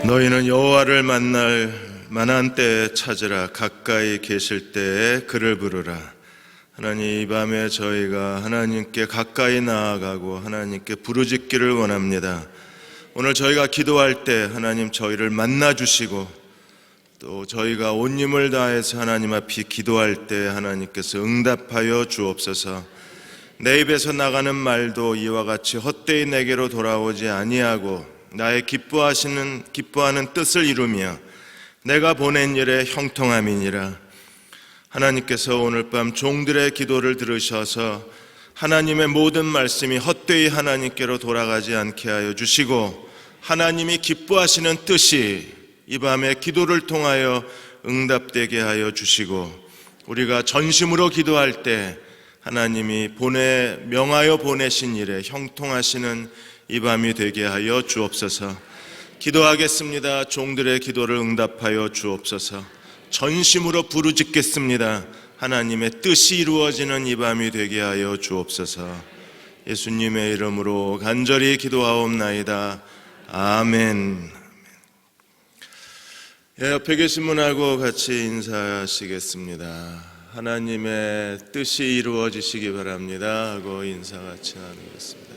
너희는 여호와를 만날 만한 때에 찾으라. 가까이 계실 때에 그를 부르라. 하나님, 이 밤에 저희가 하나님께 가까이 나아가고 하나님께 부르짖기를 원합니다. 오늘 저희가 기도할 때 하나님 저희를 만나주시고, 또 저희가 온 힘을 다해서 하나님 앞에 기도할 때 하나님께서 응답하여 주옵소서. 내 입에서 나가는 말도 이와 같이 헛되이 내게로 돌아오지 아니하고 나의 기뻐하는 뜻을 이루며 내가 보낸 일에 형통함이니라. 하나님께서 오늘 밤 종들의 기도를 들으셔서 하나님의 모든 말씀이 헛되이 하나님께로 돌아가지 않게 하여 주시고, 하나님이 기뻐하시는 뜻이 이 밤에 기도를 통하여 응답되게 하여 주시고, 우리가 전심으로 기도할 때 하나님이 명하여 보내신 일에 형통하시는 이 밤이 되게 하여 주옵소서. 기도하겠습니다. 종들의 기도를 응답하여 주옵소서. 전심으로 부르짖겠습니다. 하나님의 뜻이 이루어지는 이 밤이 되게 하여 주옵소서. 예수님의 이름으로 간절히 기도하옵나이다. 아멘. 옆에 계신 분하고 같이 인사하시겠습니다. 하나님의 뜻이 이루어지시기 바랍니다 하고 인사 같이 나누겠습니다.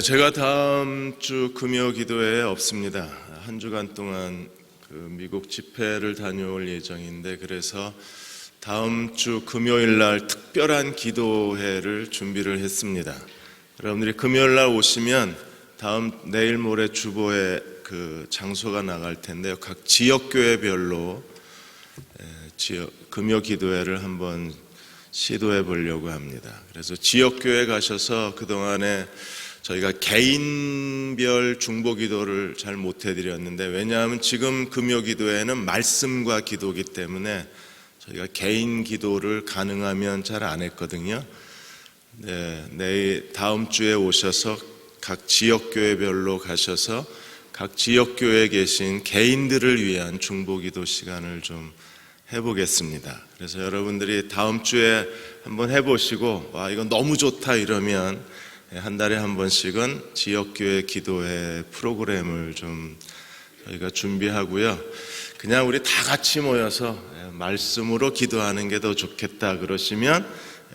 제가 다음 주 금요 기도회에 없습니다. 한 주간 동안 미국 집회를 다녀올 예정인데, 그래서 다음 주 금요일 날 특별한 기도회를 준비를 했습니다. 여러분들이 금요일 날 오시면 내일 모레 주보에 장소가 나갈 텐데요. 각 지역교회별로 금요 기도회를 한번 시도해 보려고 합니다. 그래서 지역교회 가셔서 그동안에 저희가 개인별 중보기도를 잘 못해드렸는데, 왜냐하면 지금 금요기도회는 말씀과 기도이기 때문에 저희가 개인 기도를 가능하면 잘 안 했거든요. 다음 주에 오셔서 각 지역교회별로 가셔서 각 지역교회에 계신 개인들을 위한 중보기도 시간을 좀 해보겠습니다. 그래서 여러분들이 다음 주에 한번 해보시고, 와, 이건 너무 좋다 이러면 한 달에 한 번씩은 지역교회 기도회 프로그램을 좀 저희가 준비하고요. 그냥 우리 다 같이 모여서 말씀으로 기도하는 게 더 좋겠다 그러시면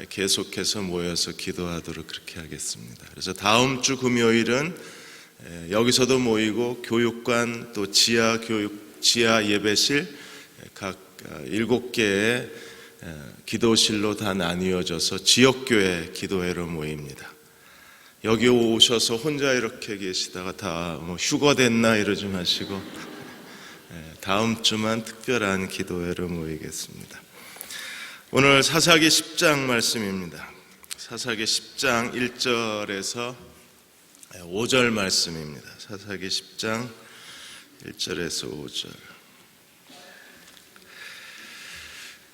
계속해서 모여서 기도하도록 그렇게 하겠습니다. 그래서 다음 주 금요일은 여기서도 모이고 교육관 또 지하 예배실 각 7개의 기도실로 다 나뉘어져서 지역교회 기도회로 모입니다. 여기 오셔서 혼자 이렇게 계시다가 다 휴거 됐나 이러지 마시고 다음 주만 특별한 기도회로 모이겠습니다. 오늘 사사기 10장 말씀입니다. 사사기 10장 1절에서 5절 말씀입니다. 사사기 10장 1절에서 5절.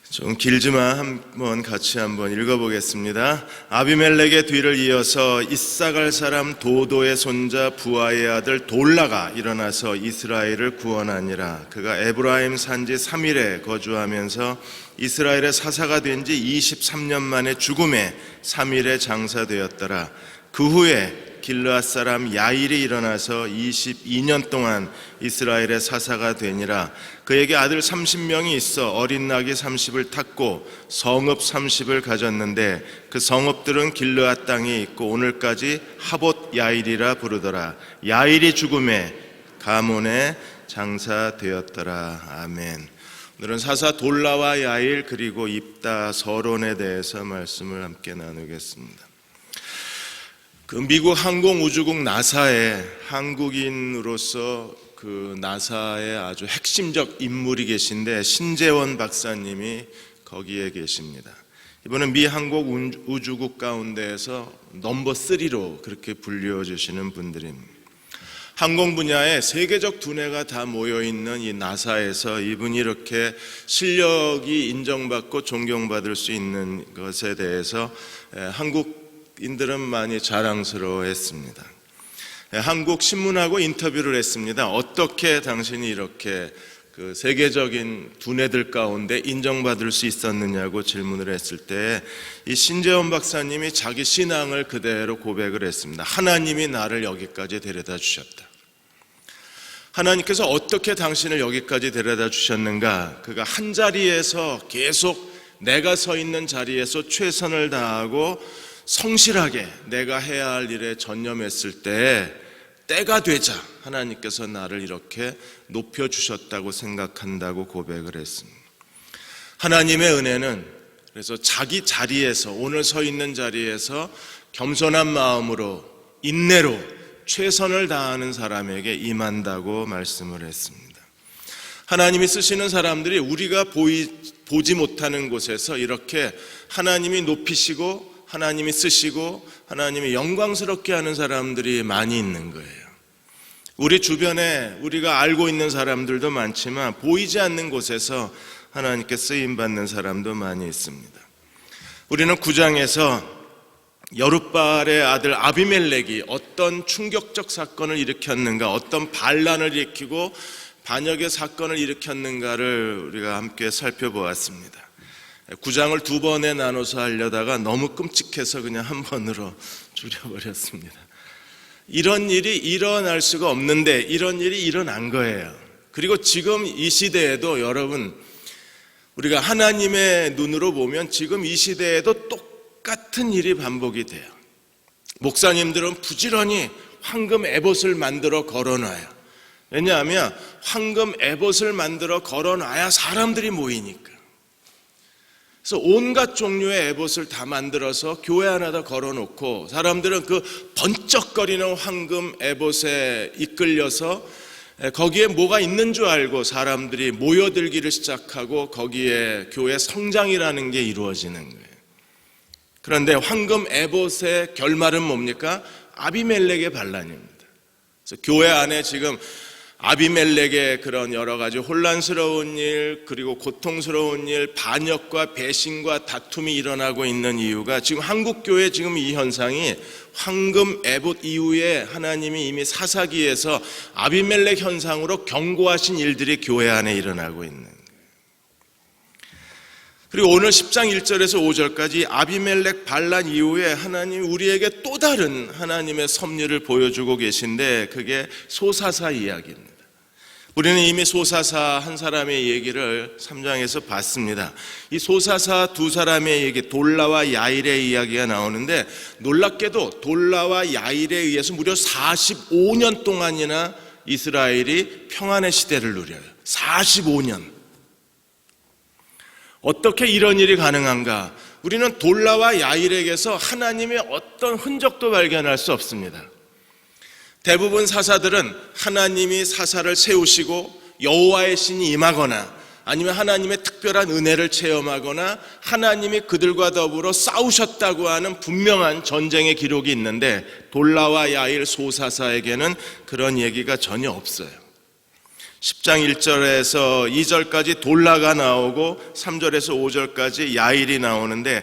좀 길지만 한번 같이 한번 읽어보겠습니다. 아비멜렉의 뒤를 이어서 이사갈 사람 도도의 손자 부하의 아들 돌라가 일어나서 이스라엘을 구원하니라. 그가 에브라임 산지 3일에 거주하면서 이스라엘의 사사가 된 지 23년 만에 죽음에 3일에 장사되었더라. 그 후에 길르앗 사람 야일이 일어나서 22년 동안 이스라엘의 사사가 되니라. 그에게 아들 30명이 있어 어린 낙이 30을 탔고 성읍 30을 가졌는데 그 성읍들은 길르앗 땅에 있고 오늘까지 하봇 야일이라 부르더라. 야일이 죽음에 가몬에 장사되었더라. 아멘. 오늘은 사사 돌라와 야일 그리고 입다 서론에 대해서 말씀을 함께 나누겠습니다. 미국 항공우주국 나사에 한국인으로서 나사의 아주 핵심적 인물이 계신데 신재원 박사님이 거기에 계십니다. 이번엔 미 항공우주국 가운데에서 넘버 3로 그렇게 불려주시는 분들입니다. 항공 분야에 세계적 두뇌가 다 모여있는 이 나사에서 이분이 이렇게 실력이 인정받고 존경받을 수 있는 것에 대해서 한국인들은 많이 자랑스러워했습니다. 한국 신문하고 인터뷰를 했습니다. 어떻게 당신이 이렇게 그 세계적인 두뇌들 가운데 인정받을 수 있었느냐고 질문을 했을 때 이 신재원 박사님이 자기 신앙을 그대로 고백을 했습니다. 하나님이 나를 여기까지 데려다 주셨다. 하나님께서 어떻게 당신을 여기까지 데려다 주셨는가? 그가 한 자리에서 계속 내가 서 있는 자리에서 최선을 다하고 성실하게 내가 해야 할 일에 전념했을 때 때가 되자 하나님께서 나를 이렇게 높여주셨다고 생각한다고 고백을 했습니다. 하나님의 은혜는 그래서 자기 자리에서, 오늘 서 있는 자리에서 겸손한 마음으로 인내로 최선을 다하는 사람에게 임한다고 말씀을 했습니다. 하나님이 쓰시는 사람들이 우리가 보지 못하는 곳에서 이렇게 하나님이 높이시고 하나님이 쓰시고 하나님이 영광스럽게 하는 사람들이 많이 있는 거예요. 우리 주변에 우리가 알고 있는 사람들도 많지만 보이지 않는 곳에서 하나님께 쓰임받는 사람도 많이 있습니다. 우리는 9장에서 여룻바알의 아들 아비멜렉이 어떤 충격적 사건을 일으켰는가, 어떤 반란을 일으키고 반역의 사건을 일으켰는가를 우리가 함께 살펴보았습니다. 9장을 두 번에 나눠서 하려다가 너무 끔찍해서 그냥 한 번으로 줄여버렸습니다. 이런 일이 일어날 수가 없는데 이런 일이 일어난 거예요. 그리고 지금 이 시대에도 여러분, 우리가 하나님의 눈으로 보면 지금 이 시대에도 똑같은 일이 반복이 돼요. 목사님들은 부지런히 황금 에봇을 만들어 걸어놔요. 왜냐하면 황금 에봇을 만들어 걸어놔야 사람들이 모이니까. 그래서 온갖 종류의 에봇을 다 만들어서 교회 하나다 걸어놓고 사람들은 그 번쩍거리는 황금 에봇에 이끌려서 거기에 뭐가 있는 줄 알고 사람들이 모여들기를 시작하고 거기에 교회 성장이라는 게 이루어지는 거예요. 그런데 황금 에봇의 결말은 뭡니까? 아비멜렉의 반란입니다. 그래서 교회 안에 지금 아비멜렉의 그런 여러 가지 혼란스러운 일, 그리고 고통스러운 일, 반역과 배신과 다툼이 일어나고 있는 이유가 지금 한국교회 지금 이 현상이 황금 에봇 이후에 하나님이 이미 사사기에서 아비멜렉 현상으로 경고하신 일들이 교회 안에 일어나고 있는 거예요. 그리고 오늘 10장 1절에서 5절까지 아비멜렉 반란 이후에 하나님이 우리에게 또 다른 하나님의 섭리를 보여주고 계신데 그게 소사사 이야기입니다. 우리는 이미 소사사 한 사람의 얘기를 3장에서 봤습니다. 이 소사사 두 사람의 얘기, 돌라와 야일의 이야기가 나오는데 놀랍게도 돌라와 야일에 의해서 무려 45년 동안이나 이스라엘이 평안의 시대를 누려요. 45년. 어떻게 이런 일이 가능한가? 우리는 돌라와 야일에게서 하나님의 어떤 흔적도 발견할 수 없습니다. 대부분 사사들은 하나님이 사사를 세우시고 여호와의 신이 임하거나 아니면 하나님의 특별한 은혜를 체험하거나 하나님이 그들과 더불어 싸우셨다고 하는 분명한 전쟁의 기록이 있는데 돌라와 야일 소사사에게는 그런 얘기가 전혀 없어요. 10장 1절에서 2절까지 돌라가 나오고 3절에서 5절까지 야일이 나오는데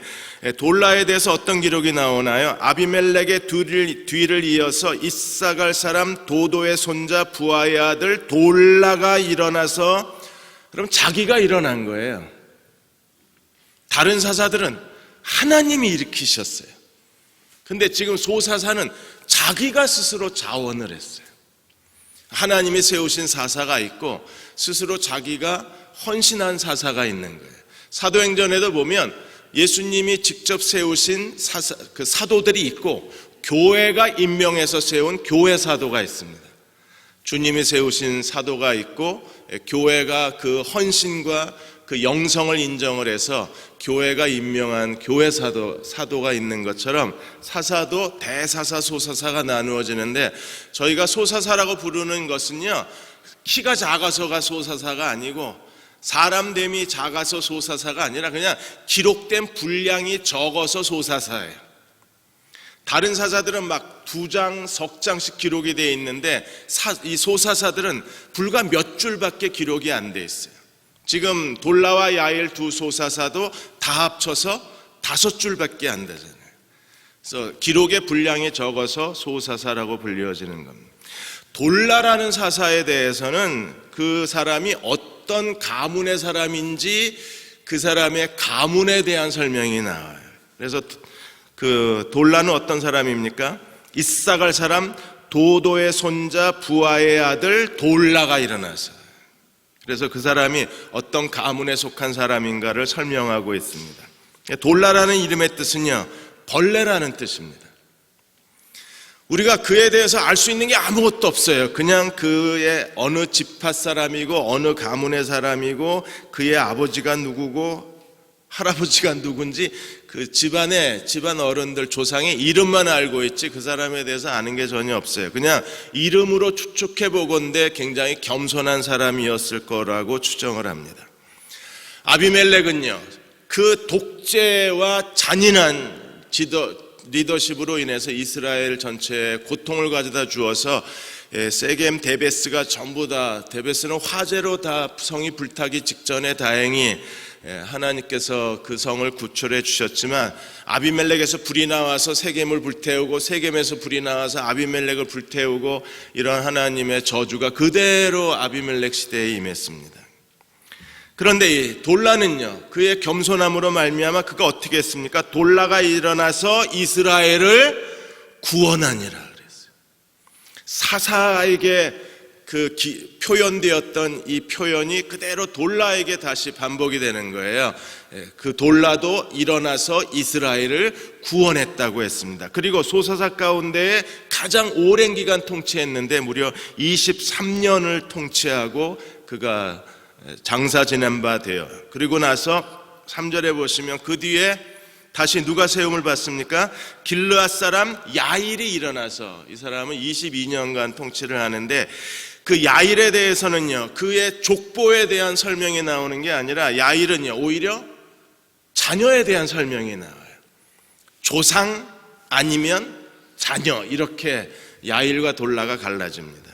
돌라에 대해서 어떤 기록이 나오나요? 아비멜렉의 뒤를 이어서 이사갈 사람 도도의 손자 부하의 아들 돌라가 일어나서, 그럼 자기가 일어난 거예요. 다른 사사들은 하나님이 일으키셨어요. 근데 지금 소사사는 자기가 스스로 자원을 했어요. 하나님이 세우신 사사가 있고 스스로 자기가 헌신한 사사가 있는 거예요. 사도행전에도 보면 예수님이 직접 세우신 사도들이 있고 교회가 임명해서 세운 교회 사도가 있습니다. 주님이 세우신 사도가 있고 교회가 그 헌신과 그 영성을 인정을 해서 교회가 임명한 교회 사도가 있는 것처럼 사사도 대사사, 소사사가 나누어지는데 저희가 소사사라고 부르는 것은요, 키가 작아서가 소사사가 아니고 사람됨이 작아서 소사사가 아니라 그냥 기록된 분량이 적어서 소사사예요. 다른 사사들은 막 2장, 석 장씩 기록이 되어 있는데 이 소사사들은 불과 몇 줄밖에 기록이 안 돼 있어요. 지금 돌라와 야일 두 소사사도 다 합쳐서 5줄밖에 안 되잖아요. 그래서 기록의 분량이 적어서 소사사라고 불려지는 겁니다. 돌라라는 사사에 대해서는 그 사람이 어떤 가문의 사람인지 그 사람의 가문에 대한 설명이 나와요. 그래서 그 돌라는 어떤 사람입니까? 이사갈 사람 도도의 손자 부하의 아들 돌라가 일어나서, 그래서 그 사람이 어떤 가문에 속한 사람인가를 설명하고 있습니다. 돌라라는 이름의 뜻은요, 벌레라는 뜻입니다. 우리가 그에 대해서 알 수 있는 게 아무것도 없어요. 그냥 그의 어느 지파 사람이고 어느 가문의 사람이고 그의 아버지가 누구고 할아버지가 누군지 그 집안 어른들 조상의 이름만 알고 있지 그 사람에 대해서 아는 게 전혀 없어요. 그냥 이름으로 추측해 보건대 굉장히 겸손한 사람이었을 거라고 추정을 합니다. 아비멜렉은요, 그 독재와 잔인한 리더십으로 인해서 이스라엘 전체에 고통을 가져다 주어서 세겜 데베스가 전부 다, 데베스는 화재로 다 성이 불타기 직전에 다행히 하나님께서 그 성을 구출해 주셨지만, 아비멜렉에서 불이 나와서 세겜을 불태우고 세겜에서 불이 나와서 아비멜렉을 불태우고, 이런 하나님의 저주가 그대로 아비멜렉 시대에 임했습니다. 그런데 이 돌라는요, 그의 겸손함으로 말미암아 그가 어떻게 했습니까? 돌라가 일어나서 이스라엘을 구원하니라 그랬어요. 사사에게 표현되었던 이 표현이 그대로 돌라에게 다시 반복이 되는 거예요. 그 돌라도 일어나서 이스라엘을 구원했다고 했습니다. 그리고 소사사 가운데 가장 오랜 기간 통치했는데 무려 23년을 통치하고 그가 장사 지낸 바 되어, 그리고 나서 3절에 보시면 그 뒤에 다시 누가 세움을 받습니까? 길르앗 사람 야일이 일어나서, 이 사람은 22년간 통치를 하는데, 그 야일에 대해서는요, 그의 족보에 대한 설명이 나오는 게 아니라 야일은요, 오히려 자녀에 대한 설명이 나와요. 조상 아니면 자녀, 이렇게 야일과 돌라가 갈라집니다.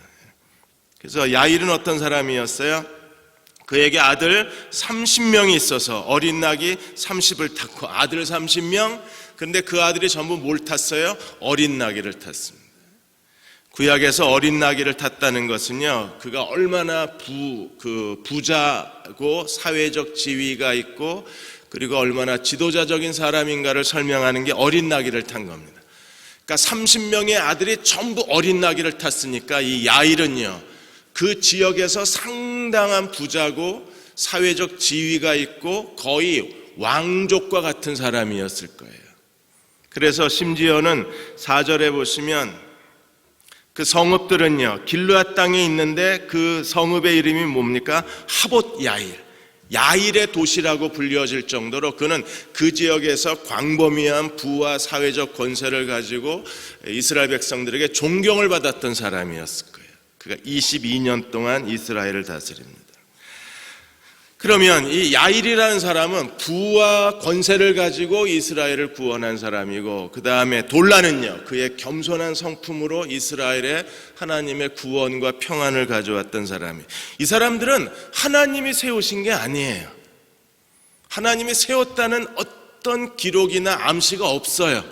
그래서 야일은 어떤 사람이었어요? 그에게 아들 30명이 있어서 어린 낙이 30을 탔고, 아들 30명, 그런데 그 아들이 전부 뭘 탔어요? 어린 나귀를 탔습니다. 구약에서 어린 나귀를 탔다는 것은요, 그가 얼마나 부자고 사회적 지위가 있고 그리고 얼마나 지도자적인 사람인가를 설명하는 게 어린 나귀를 탄 겁니다. 그러니까 30명의 아들이 전부 어린 나귀를 탔으니까 이 야일은요, 그 지역에서 상당한 부자고 사회적 지위가 있고 거의 왕족과 같은 사람이었을 거예요. 그래서 심지어는 4절에 보시면 그 성읍들은요, 길르앗 땅에 있는데 그 성읍의 이름이 뭡니까? 하봇 야일, 야일의 도시라고 불려질 정도로 그는 그 지역에서 광범위한 부와 사회적 권세를 가지고 이스라엘 백성들에게 존경을 받았던 사람이었을 거예요. 그가 22년 동안 이스라엘을 다스립니다. 그러면 이 야일이라는 사람은 부와 권세를 가지고 이스라엘을 구원한 사람이고, 그 다음에 돌라는요, 그의 겸손한 성품으로 이스라엘의 하나님의 구원과 평안을 가져왔던 사람이, 이 사람들은 하나님이 세우신 게 아니에요. 하나님이 세웠다는 어떤 기록이나 암시가 없어요.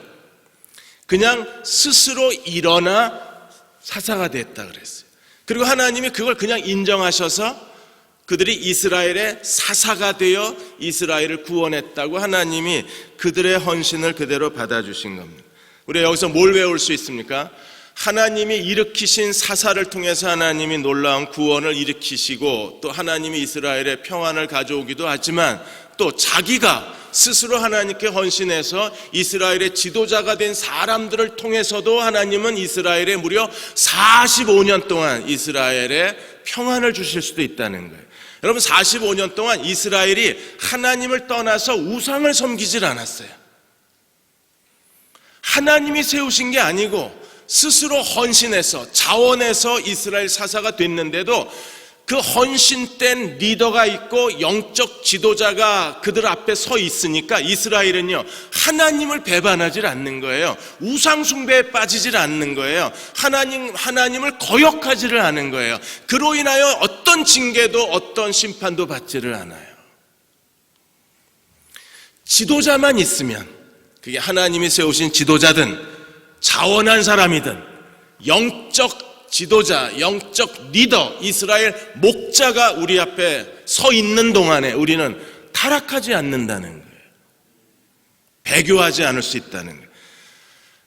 그냥 스스로 일어나 사사가 됐다 그랬어요. 그리고 하나님이 그걸 그냥 인정하셔서 그들이 이스라엘의 사사가 되어 이스라엘을 구원했다고 하나님이 그들의 헌신을 그대로 받아주신 겁니다. 우리가 여기서 뭘 배울 수 있습니까? 하나님이 일으키신 사사를 통해서 하나님이 놀라운 구원을 일으키시고, 또 하나님이 이스라엘의 평안을 가져오기도 하지만, 또 자기가 스스로 하나님께 헌신해서 이스라엘의 지도자가 된 사람들을 통해서도 하나님은 이스라엘에 무려 45년 동안 이스라엘에 평안을 주실 수도 있다는 거예요. 여러분, 45년 동안 이스라엘이 하나님을 떠나서 우상을 섬기질 않았어요. 하나님이 세우신 게 아니고 스스로 헌신해서 자원해서 이스라엘 사사가 됐는데도 그 헌신된 리더가 있고 영적 지도자가 그들 앞에 서 있으니까 이스라엘은요, 하나님을 배반하지 않는 거예요. 우상 숭배에 빠지질 않는 거예요. 하나님을 거역하지를 않은 거예요. 그로 인하여 어떤 징계도 어떤 심판도 받지를 않아요. 지도자만 있으면, 그게 하나님이 세우신 지도자든 자원한 사람이든 영적 지도자, 영적 리더, 이스라엘 목자가 우리 앞에 서 있는 동안에 우리는 타락하지 않는다는 거예요. 배교하지 않을 수 있다는 거예요.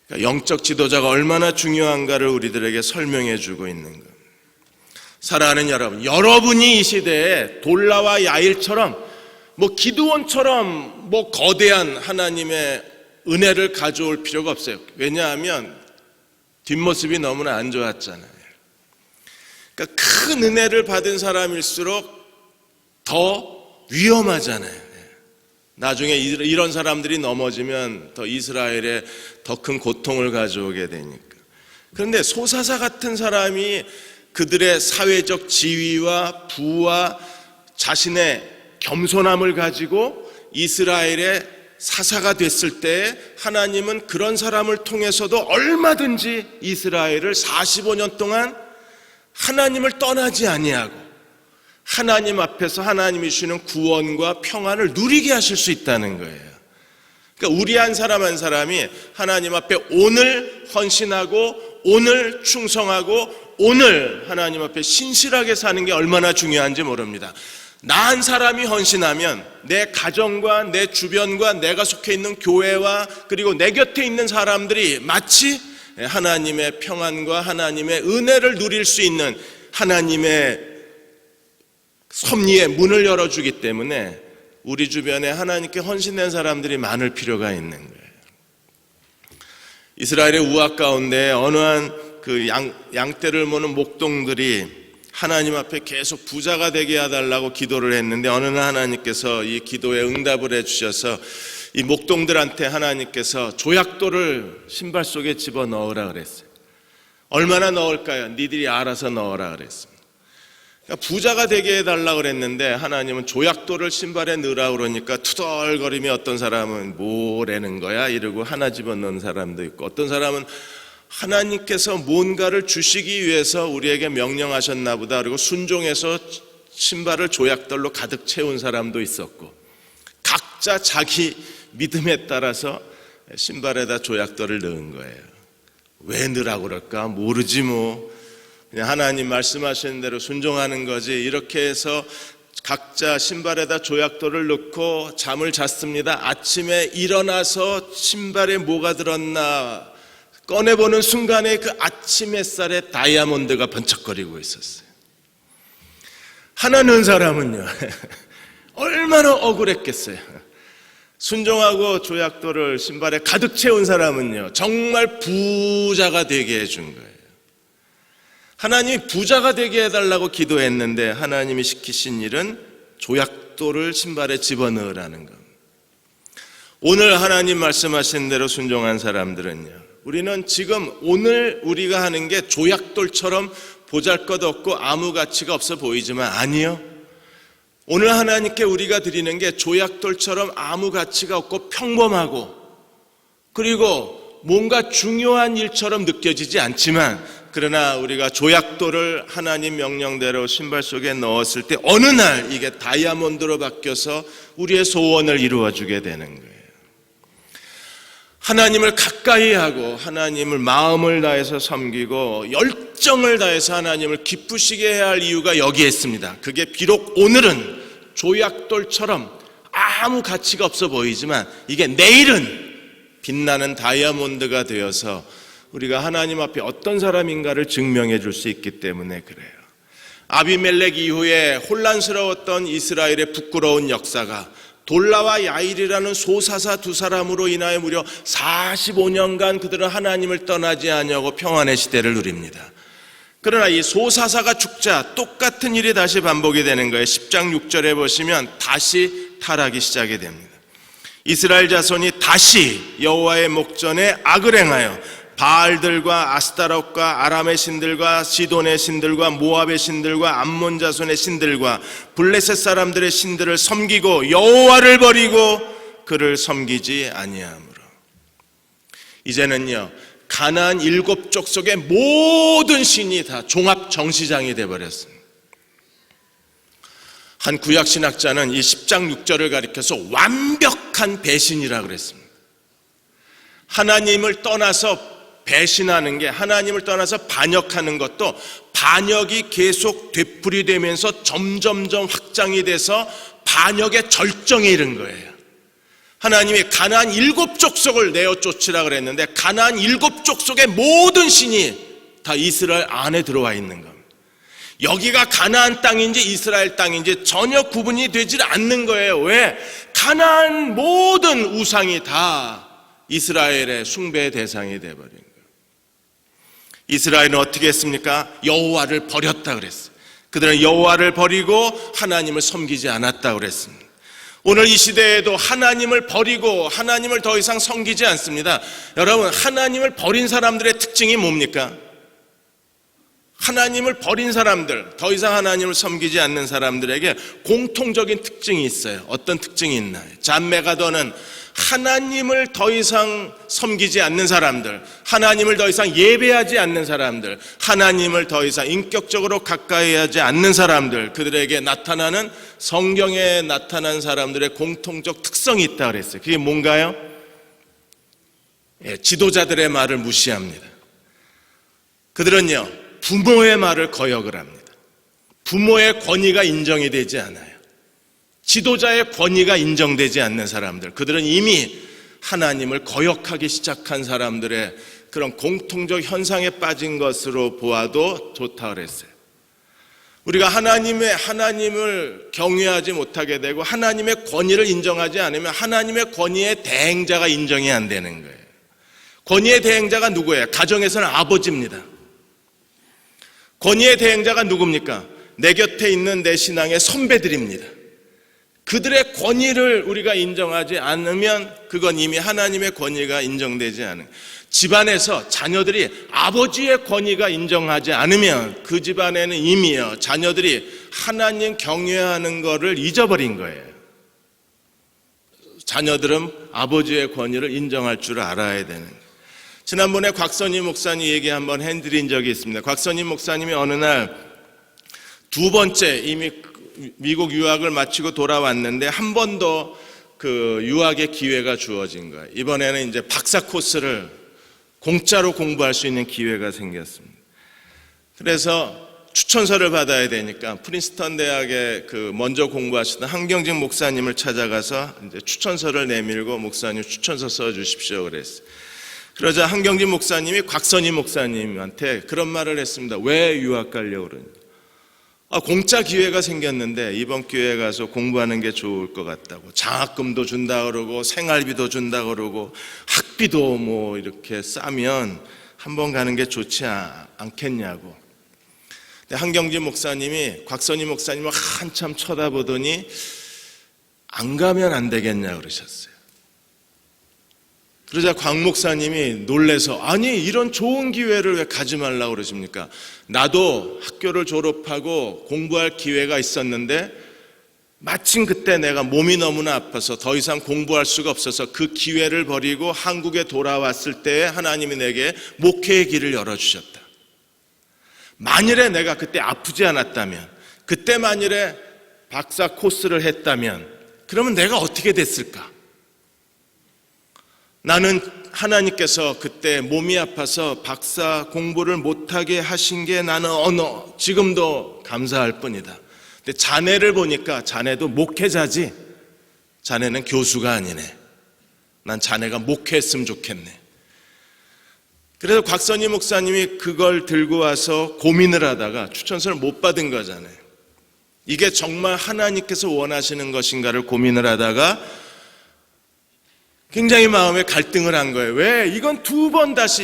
그러니까 영적 지도자가 얼마나 중요한가를 우리들에게 설명해 주고 있는 거예요. 사랑하는 여러분, 여러분이 이 시대에 돌라와 야일처럼 기드온처럼 거대한 하나님의 은혜를 가져올 필요가 없어요. 왜냐하면 뒷모습이 너무나 안 좋았잖아요. 그러니까 큰 은혜를 받은 사람일수록 더 위험하잖아요. 나중에 이런 사람들이 넘어지면 더 이스라엘에 더 큰 고통을 가져오게 되니까. 그런데 소사사 같은 사람이 그들의 사회적 지위와 부와 자신의 겸손함을 가지고 이스라엘의 사사가 됐을 때 하나님은 그런 사람을 통해서도 얼마든지 이스라엘을 45년 동안 하나님을 떠나지 아니하고 하나님 앞에서 하나님이 주시는 구원과 평안을 누리게 하실 수 있다는 거예요. 그러니까 우리 한 사람이 하나님 앞에 오늘 헌신하고 오늘 충성하고 오늘 하나님 앞에 신실하게 사는 게 얼마나 중요한지 모릅니다. 나 한 사람이 헌신하면 내 가정과 내 주변과 내가 속해 있는 교회와 그리고 내 곁에 있는 사람들이 마치 하나님의 평안과 하나님의 은혜를 누릴 수 있는 하나님의 섭리의 문을 열어주기 때문에 우리 주변에 하나님께 헌신된 사람들이 많을 필요가 있는 거예요. 이스라엘의 우악 가운데 어느 한 그 양떼를 모는 목동들이 하나님 앞에 계속 부자가 되게 해달라고 기도를 했는데 어느 날 하나님께서 이 기도에 응답을 해주셔서 이 목동들한테 하나님께서 조약돌을 신발 속에 집어넣으라 그랬어요. 얼마나 넣을까요? 니들이 알아서 넣으라 그랬습니다. 그러니까 부자가 되게 해달라고 그랬는데 하나님은 조약돌을 신발에 넣으라 그러니까 투덜거리며 어떤 사람은 뭐라는 거야 이러고 하나 집어넣은 사람도 있고 어떤 사람은 하나님께서 뭔가를 주시기 위해서 우리에게 명령하셨나 보다 그리고 순종해서 신발을 조약돌로 가득 채운 사람도 있었고 각자 자기 믿음에 따라서 신발에다 조약돌을 넣은 거예요. 왜 넣으라고 그럴까? 모르지 뭐. 그냥 하나님 말씀하시는 대로 순종하는 거지. 이렇게 해서 각자 신발에다 조약돌을 넣고 잠을 잤습니다. 아침에 일어나서 신발에 뭐가 들었나 꺼내보는 순간에 그 아침 햇살에 다이아몬드가 번쩍거리고 있었어요. 하나 넣은 사람은요 얼마나 억울했겠어요. 순종하고 조약돌을 신발에 가득 채운 사람은요 정말 부자가 되게 해준 거예요. 하나님이 부자가 되게 해달라고 기도했는데 하나님이 시키신 일은 조약돌을 신발에 집어넣으라는 겁니다. 오늘 하나님 말씀하신 대로 순종한 사람들은요 우리는 지금 오늘 우리가 하는 게 조약돌처럼 보잘것없고 아무 가치가 없어 보이지만 아니요. 오늘 하나님께 우리가 드리는 게 조약돌처럼 아무 가치가 없고 평범하고 그리고 뭔가 중요한 일처럼 느껴지지 않지만 그러나 우리가 조약돌을 하나님 명령대로 신발 속에 넣었을 때 어느 날 이게 다이아몬드로 바뀌어서 우리의 소원을 이루어주게 되는 거예요. 하나님을 가까이 하고 하나님을 마음을 다해서 섬기고 열정을 다해서 하나님을 기쁘시게 해야 할 이유가 여기에 있습니다. 그게 비록 오늘은 조약돌처럼 아무 가치가 없어 보이지만 이게 내일은 빛나는 다이아몬드가 되어서 우리가 하나님 앞에 어떤 사람인가를 증명해 줄 수 있기 때문에 그래요. 아비멜렉 이후에 혼란스러웠던 이스라엘의 부끄러운 역사가 돌라와 야일이라는 소사사 두 사람으로 인하여 무려 45년간 그들은 하나님을 떠나지 아니하고 평안의 시대를 누립니다. 그러나 이 소사사가 죽자 똑같은 일이 다시 반복이 되는 거예요. 10장 6절에 보시면 다시 타락이 시작이 됩니다. 이스라엘 자손이 다시 여호와의 목전에 악을 행하여 바알들과 아스타롯과 아람의 신들과 시돈의 신들과 모압의 신들과 암몬 자손의 신들과 블레셋 사람들의 신들을 섬기고 여호와를 버리고 그를 섬기지 아니하므로 이제는요 가나안 7족 속의 모든 신이 다 종합 정시장이 되어버렸습니다. 한 구약신학자는 이 10장 6절을 가리켜서 완벽한 배신이라고 그랬습니다. 하나님을 떠나서 배신하는 게 하나님을 떠나서 반역하는 것도 반역이 계속 되풀이되면서 점점점 확장이 돼서 반역의 절정에 이른 거예요. 하나님이 가나안 7족속을 내어 쫓으라 그랬는데 가나안 7족속의 모든 신이 다 이스라엘 안에 들어와 있는 겁니다. 여기가 가나안 땅인지 이스라엘 땅인지 전혀 구분이 되질 않는 거예요. 왜? 가나안 모든 우상이 다 이스라엘의 숭배의 대상이 되어버린 거예요. 이스라엘은 어떻게 했습니까? 여호와를 버렸다 그랬어요. 그들은 여호와를 버리고 하나님을 섬기지 않았다 그랬습니다. 오늘 이 시대에도 하나님을 버리고 하나님을 더 이상 섬기지 않습니다. 여러분, 하나님을 버린 사람들의 특징이 뭡니까? 하나님을 버린 사람들, 더 이상 하나님을 섬기지 않는 사람들에게 공통적인 특징이 있어요. 어떤 특징이 있나요? 잔메가더는 하나님을 더 이상 섬기지 않는 사람들, 하나님을 더 이상 예배하지 않는 사람들, 하나님을 더 이상 인격적으로 가까이 하지 않는 사람들, 그들에게 나타나는, 성경에 나타난 사람들의 공통적 특성이 있다고 그랬어요. 그게 뭔가요? 지도자들의 말을 무시합니다. 그들은요, 부모의 말을 거역을 합니다. 부모의 권위가 인정이 되지 않아요. 지도자의 권위가 인정되지 않는 사람들, 그들은 이미 하나님을 거역하기 시작한 사람들의 그런 공통적 현상에 빠진 것으로 보아도 좋다고 그랬어요. 우리가 하나님을 경외하지 못하게 되고 하나님의 권위를 인정하지 않으면 하나님의 권위의 대행자가 인정이 안 되는 거예요. 권위의 대행자가 누구예요? 가정에서는 아버지입니다. 권위의 대행자가 누굽니까? 내 곁에 있는 내 신앙의 선배들입니다. 그들의 권위를 우리가 인정하지 않으면 그건 이미 하나님의 권위가 인정되지 않은, 집안에서 자녀들이 아버지의 권위가 인정하지 않으면 그 집안에는 이미요, 자녀들이 하나님 경외하는 것을 잊어버린 거예요. 자녀들은 아버지의 권위를 인정할 줄 알아야 되는 거예요. 지난번에 곽선희 목사님 얘기 한번 해드린 적이 있습니다. 곽선희 목사님이 어느 날 두 번째 이미 미국 유학을 마치고 돌아왔는데 한 번 더 그 유학의 기회가 주어진 거예요. 이번에는 이제 박사 코스를 공짜로 공부할 수 있는 기회가 생겼습니다. 그래서 추천서를 받아야 되니까 프린스턴 대학에 그 먼저 공부하시던 한경직 목사님을 찾아가서 이제 추천서를 내밀고 목사님 추천서 써주십시오 그랬어요. 그러자 한경직 목사님이 곽선희 목사님한테 그런 말을 했습니다. 왜 유학 가려고 그러냐? 공짜 기회가 생겼는데 이번 기회에 가서 공부하는 게 좋을 것 같다고. 장학금도 준다 그러고 생활비도 준다 그러고 학비도 뭐 이렇게 싸면 한번 가는 게 좋지 않겠냐고. 근데 한경진 목사님이 곽선희 목사님을 한참 쳐다보더니 안 가면 안 되겠냐 그러셨어요. 그러자 곽 목사님이 놀래서 아니 이런 좋은 기회를 왜 가지 말라고 그러십니까? 나도 학교를 졸업하고 공부할 기회가 있었는데 마침 그때 내가 몸이 너무나 아파서 더 이상 공부할 수가 없어서 그 기회를 버리고 한국에 돌아왔을 때 하나님이 내게 목회의 길을 열어주셨다. 만일에 내가 그때 아프지 않았다면, 그때 만일에 박사 코스를 했다면 그러면 내가 어떻게 됐을까? 나는 하나님께서 그때 몸이 아파서 박사 공부를 못하게 하신 게 나는 지금도 감사할 뿐이다. 근데 자네를 보니까 자네도 목회자지, 자네는 교수가 아니네. 난 자네가 목회했으면 좋겠네. 그래서 곽선희 목사님이 그걸 들고 와서 고민을 하다가 추천서를 못 받은 거잖아요. 이게 정말 하나님께서 원하시는 것인가를 고민을 하다가 굉장히 마음에 갈등을 한 거예요. 왜? 이건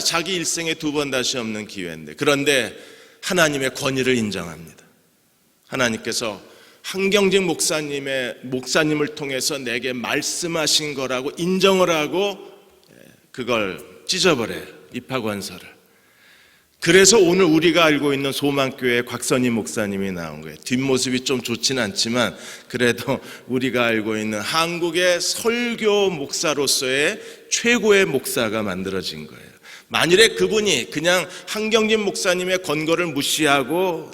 자기 일생에 두 번 다시 없는 기회인데. 그런데 하나님의 권위를 인정합니다. 하나님께서 한경직 목사님을 통해서 내게 말씀하신 거라고 인정을 하고 그걸 찢어버려요. 입학원서를. 그래서 오늘 우리가 알고 있는 소망교회의 곽선희 목사님이 나온 거예요. 뒷모습이 좀 좋지는 않지만 그래도 우리가 알고 있는 한국의 설교 목사로서의 최고의 목사가 만들어진 거예요. 만일에 그분이 그냥 한경진 목사님의 권고를 무시하고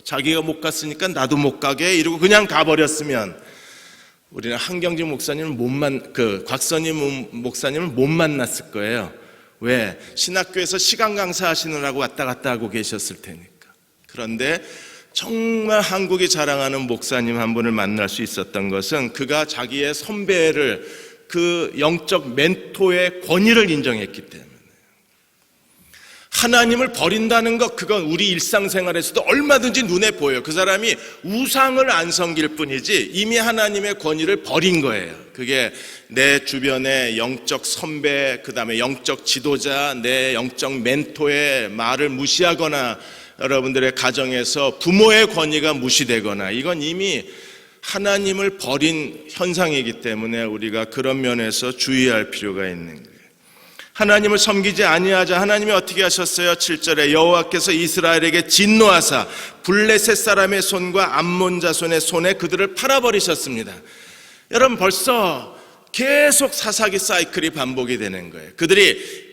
자기가 못 갔으니까 나도 못 가게 이러고 그냥 가버렸으면 우리는 한경진 목사님을 곽선희 목사님을 못 만났을 거예요. 왜? 신학교에서 시간 강사하시느라고 왔다 갔다 하고 계셨을 테니까. 그런데 정말 한국이 자랑하는 목사님 한 분을 만날 수 있었던 것은 그가 자기의 선배를 그 영적 멘토의 권위를 인정했기 때문에. 하나님을 버린다는 것, 그건 우리 일상생활에서도 얼마든지 눈에 보여요. 그 사람이 우상을 안 섬길 뿐이지 이미 하나님의 권위를 버린 거예요. 그게 내 주변의 영적 선배, 그 다음에 영적 지도자, 내 영적 멘토의 말을 무시하거나 여러분들의 가정에서 부모의 권위가 무시되거나, 이건 이미 하나님을 버린 현상이기 때문에 우리가 그런 면에서 주의할 필요가 있는 거예요. 하나님을 섬기지 아니하자 하나님이 어떻게 하셨어요? 7절에 여호와께서 이스라엘에게 진노하사 블레셋 사람의 손과 암몬 자손의 손에 그들을 팔아버리셨습니다. 여러분, 벌써 계속 사사기 사이클이 반복이 되는 거예요. 그들이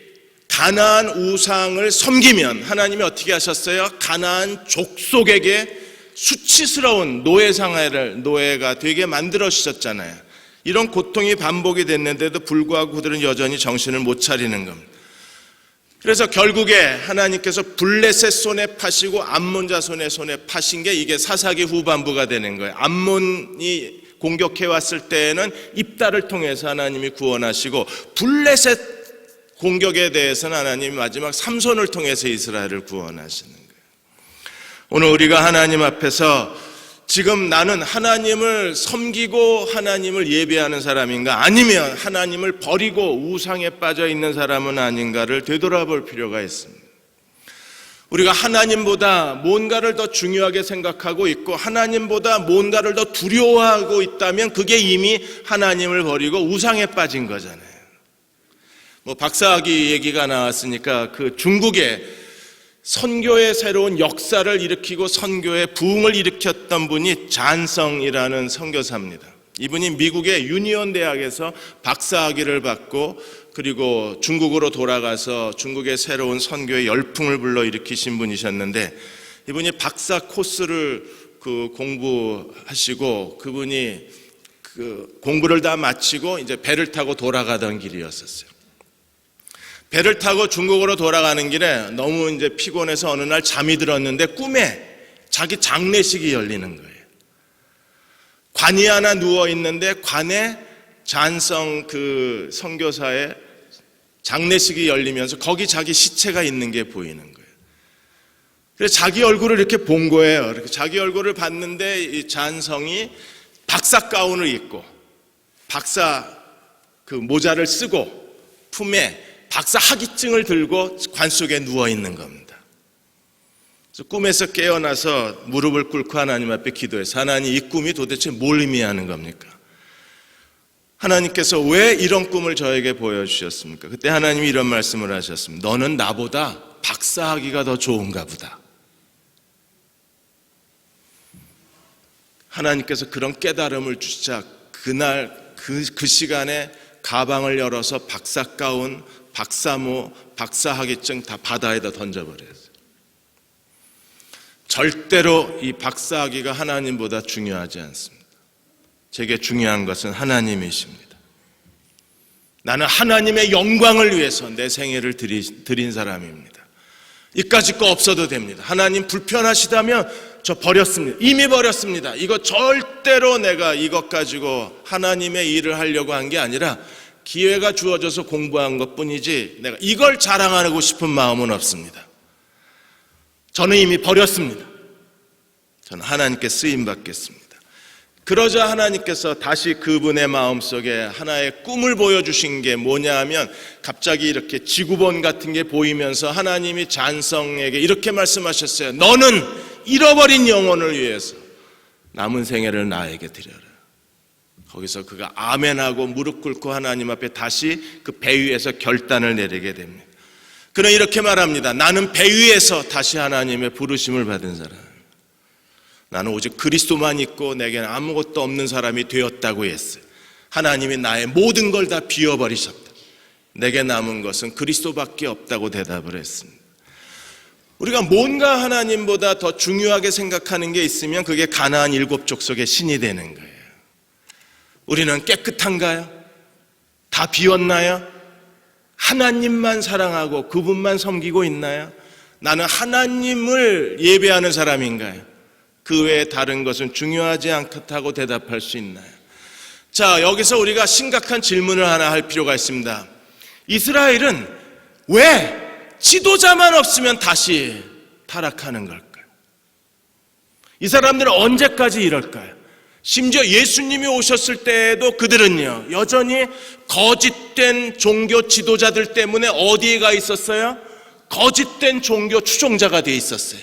가나안 우상을 섬기면 하나님이 어떻게 하셨어요? 가나안 족속에게 수치스러운 노예가 되게 만들어 주셨잖아요. 이런 고통이 반복이 됐는데도 불구하고 그들은 여전히 정신을 못 차리는 겁니다. 그래서 결국에 하나님께서 블레셋 손에 파시고 암몬 자손의 손에 파신 게 이게 사사기 후반부가 되는 거예요. 암몬이 공격해 왔을 때에는 입다를 통해서 하나님이 구원하시고, 블레셋 공격에 대해서는 하나님이 마지막 삼손을 통해서 이스라엘을 구원하시는 거예요. 오늘 우리가 하나님 앞에서 지금 나는 하나님을 섬기고 하나님을 예배하는 사람인가, 아니면 하나님을 버리고 우상에 빠져 있는 사람은 아닌가를 되돌아볼 필요가 있습니다. 우리가 하나님보다 뭔가를 더 중요하게 생각하고 있고 하나님보다 뭔가를 더 두려워하고 있다면 그게 이미 하나님을 버리고 우상에 빠진 거잖아요. 박사학위 얘기가 나왔으니까 그 중국에 선교의 새로운 역사를 일으키고 선교의 부흥을 일으켰던 분이 잔성이라는 선교사입니다. 이분이 미국의 유니온 대학에서 박사학위를 받고 그리고 중국으로 돌아가서 중국의 새로운 선교의 열풍을 불러일으키신 분이셨는데, 이분이 박사 코스를 공부하시고 그분이 공부를 다 마치고 이제 배를 타고 돌아가던 길이었었어요. 배를 타고 중국으로 돌아가는 길에 너무 이제 피곤해서 어느 날 잠이 들었는데 꿈에 자기 장례식이 열리는 거예요. 관이 하나 누워 있는데 관에 잔성 그 선교사의 장례식이 열리면서 거기 자기 시체가 있는 게 보이는 거예요. 그래서 자기 얼굴을 이렇게 본 거예요. 이렇게 자기 얼굴을 봤는데 이 잔성이 박사 가운을 입고 박사 그 모자를 쓰고 품에 박사 학위증을 들고 관 속에 누워 있는 겁니다. 그래서 꿈에서 깨어나서 무릎을 꿇고 하나님 앞에 기도해서, 하나님, 이 꿈이 도대체 뭘 의미하는 겁니까? 하나님께서 왜 이런 꿈을 저에게 보여주셨습니까? 그때 하나님이 이런 말씀을 하셨습니다. 너는 나보다 박사학위가 더 좋은가 보다. 하나님께서 그런 깨달음을 주시자 그날 그 시간에 가방을 열어서 박사 가운, 박사모, 박사학위증 다 바다에다 던져버렸어요. 절대로 이 박사학위가 하나님보다 중요하지 않습니다. 제게 중요한 것은 하나님이십니다. 나는 하나님의 영광을 위해서 내 생애를 드린 사람입니다. 이까짓 거 없어도 됩니다. 하나님 불편하시다면 저 버렸습니다. 이미 버렸습니다. 이거 절대로 내가 이것 가지고 하나님의 일을 하려고 한 게 아니라 기회가 주어져서 공부한 것뿐이지 내가 이걸 자랑하고 싶은 마음은 없습니다. 저는 이미 버렸습니다. 저는 하나님께 쓰임받겠습니다. 그러자 하나님께서 다시 그분의 마음속에 하나의 꿈을 보여주신 게 뭐냐 하면, 갑자기 이렇게 지구본 같은 게 보이면서 하나님이 잔성에게 이렇게 말씀하셨어요. 너는 잃어버린 영혼을 위해서 남은 생애를 나에게 드려라. 거기서 그가 아멘하고 무릎 꿇고 하나님 앞에 다시 그 배 위에서 결단을 내리게 됩니다. 그는 이렇게 말합니다. 나는 배 위에서 다시 하나님의 부르심을 받은 사람. 나는 오직 그리스도만 있고 내게는 아무것도 없는 사람이 되었다고 했어요. 하나님이 나의 모든 걸 다 비워버리셨다. 내게 남은 것은 그리스도밖에 없다고 대답을 했습니다. 우리가 뭔가 하나님보다 더 중요하게 생각하는 게 있으면 그게 가나안 7족속의 신이 되는 거예요. 우리는 깨끗한가요? 다 비웠나요? 하나님만 사랑하고 그분만 섬기고 있나요? 나는 하나님을 예배하는 사람인가요? 그 외에 다른 것은 중요하지 않다고 대답할 수 있나요? 자, 여기서 우리가 심각한 질문을 하나 할 필요가 있습니다. 이스라엘은 왜 지도자만 없으면 다시 타락하는 걸까요? 이 사람들은 언제까지 이럴까요? 심지어 예수님이 오셨을 때에도 그들은요, 여전히 거짓된 종교 지도자들 때문에 어디에 가 있었어요? 거짓된 종교 추종자가 되어 있었어요.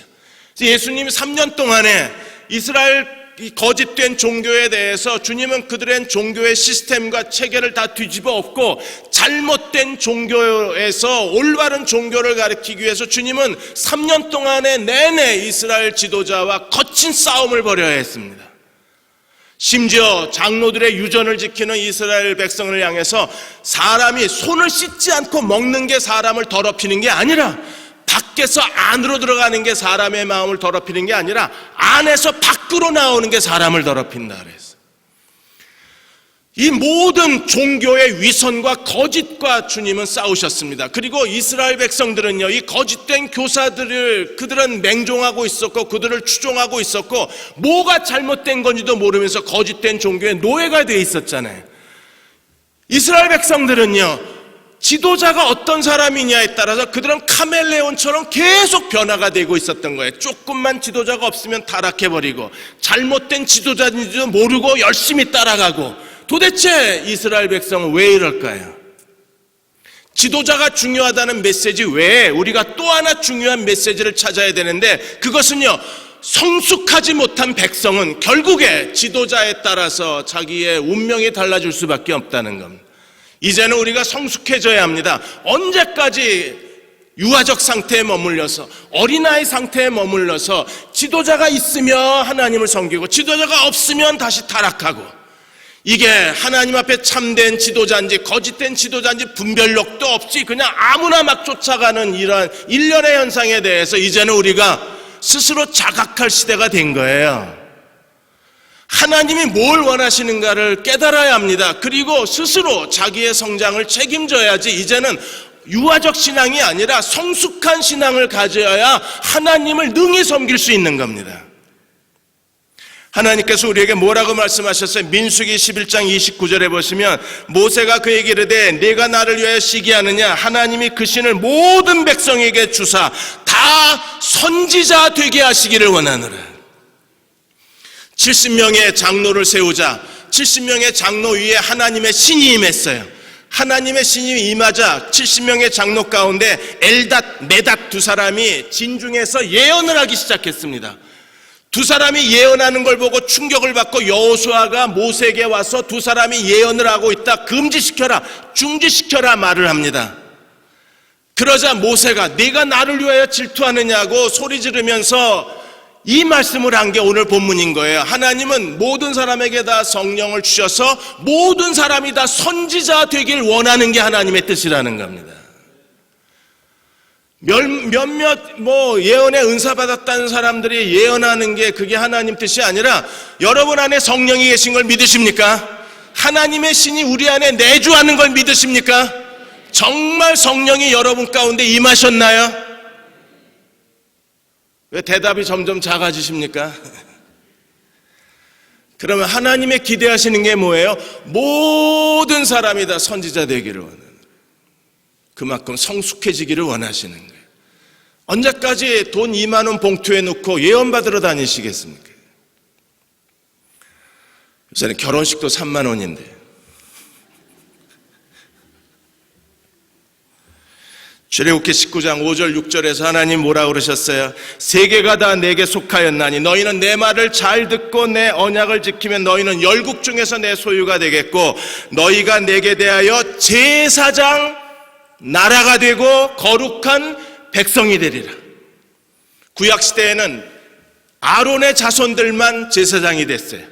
예수님이 3년 동안에 이스라엘 이 거짓된 종교에 대해서 주님은 그들의 종교의 시스템과 체계를 다 뒤집어 엎고 잘못된 종교에서 올바른 종교를 가르치기 위해서 주님은 3년 동안에 내내 이스라엘 지도자와 거친 싸움을 벌여야 했습니다. 심지어 장로들의 유전을 지키는 이스라엘 백성을 향해서 사람이 손을 씻지 않고 먹는 게 사람을 더럽히는 게 아니라, 밖에서 안으로 들어가는 게 사람의 마음을 더럽히는 게 아니라 안에서 밖으로 나오는 게 사람을 더럽힌다 그랬어요. 이 모든 종교의 위선과 거짓과 주님은 싸우셨습니다. 그리고 이스라엘 백성들은요, 이 거짓된 교사들을 그들은 맹종하고 있었고 그들을 추종하고 있었고 뭐가 잘못된 건지도 모르면서 거짓된 종교의 노예가 되어 있었잖아요. 이스라엘 백성들은요, 지도자가 어떤 사람이냐에 따라서 그들은 카멜레온처럼 계속 변화가 되고 있었던 거예요. 조금만 지도자가 없으면 타락해버리고 잘못된 지도자인지도 모르고 열심히 따라가고. 도대체 이스라엘 백성은 왜 이럴까요? 지도자가 중요하다는 메시지 외에 우리가 또 하나 중요한 메시지를 찾아야 되는데, 그것은요, 성숙하지 못한 백성은 결국에 지도자에 따라서 자기의 운명이 달라질 수밖에 없다는 겁니다. 이제는 우리가 성숙해져야 합니다. 언제까지 유아적 상태에 머물러서, 어린아이 상태에 머물러서 지도자가 있으면 하나님을 섬기고 지도자가 없으면 다시 타락하고, 이게 하나님 앞에 참된 지도자인지 거짓된 지도자인지 분별력도 없이 그냥 아무나 막 쫓아가는 이러한 일련의 현상에 대해서 이제는 우리가 스스로 자각할 시대가 된 거예요. 하나님이 뭘 원하시는가를 깨달아야 합니다. 그리고 스스로 자기의 성장을 책임져야지, 이제는 유아적 신앙이 아니라 성숙한 신앙을 가져야 하나님을 능히 섬길 수 있는 겁니다. 하나님께서 우리에게 뭐라고 말씀하셨어요? 민수기 11장 29절에 보시면 모세가 그에게 이르되 네가 나를 위하여 시기하느냐? 하나님이 그 신을 모든 백성에게 주사 다 선지자 되게 하시기를 원하노라. 70명의 장로를 세우자 70명의 장로 위에 하나님의 신이 임했어요. 하나님의 신이 임하자 70명의 장로 가운데 엘닷, 메닷 두 사람이 진중에서 예언을 하기 시작했습니다. 두 사람이 예언하는 걸 보고 충격을 받고 여호수아가 모세에게 와서 두 사람이 예언을 하고 있다, 금지시켜라, 중지시켜라 말을 합니다. 그러자 모세가 네가 나를 위하여 질투하느냐고 소리 지르면서 이 말씀을 한 게 오늘 본문인 거예요. 하나님은 모든 사람에게 다 성령을 주셔서 모든 사람이 다 선지자 되길 원하는 게 하나님의 뜻이라는 겁니다. 몇몇 예언의 은사 받았다는 사람들이 예언하는 게 그게 하나님 뜻이 아니라, 여러분 안에 성령이 계신 걸 믿으십니까? 하나님의 신이 우리 안에 내주하는 걸 믿으십니까? 정말 성령이 여러분 가운데 임하셨나요? 왜 대답이 점점 작아지십니까? 그러면 하나님의 기대하시는 게 뭐예요? 모든 사람이 다 선지자 되기를 원하는, 그만큼 성숙해지기를 원하시는 거예요. 언제까지 돈 2만 원 봉투에 넣고 예언 받으러 다니시겠습니까? 요새는 결혼식도 3만 원인데. 출애굽기 19장 5절 6절에서 하나님 뭐라 그러셨어요? 세계가 다 내게 속하였나니 너희는 내 말을 잘 듣고 내 언약을 지키면 너희는 열국 중에서 내 소유가 되겠고 너희가 내게 대하여 제사장 나라가 되고 거룩한 백성이 되리라. 구약시대에는 아론의 자손들만 제사장이 됐어요.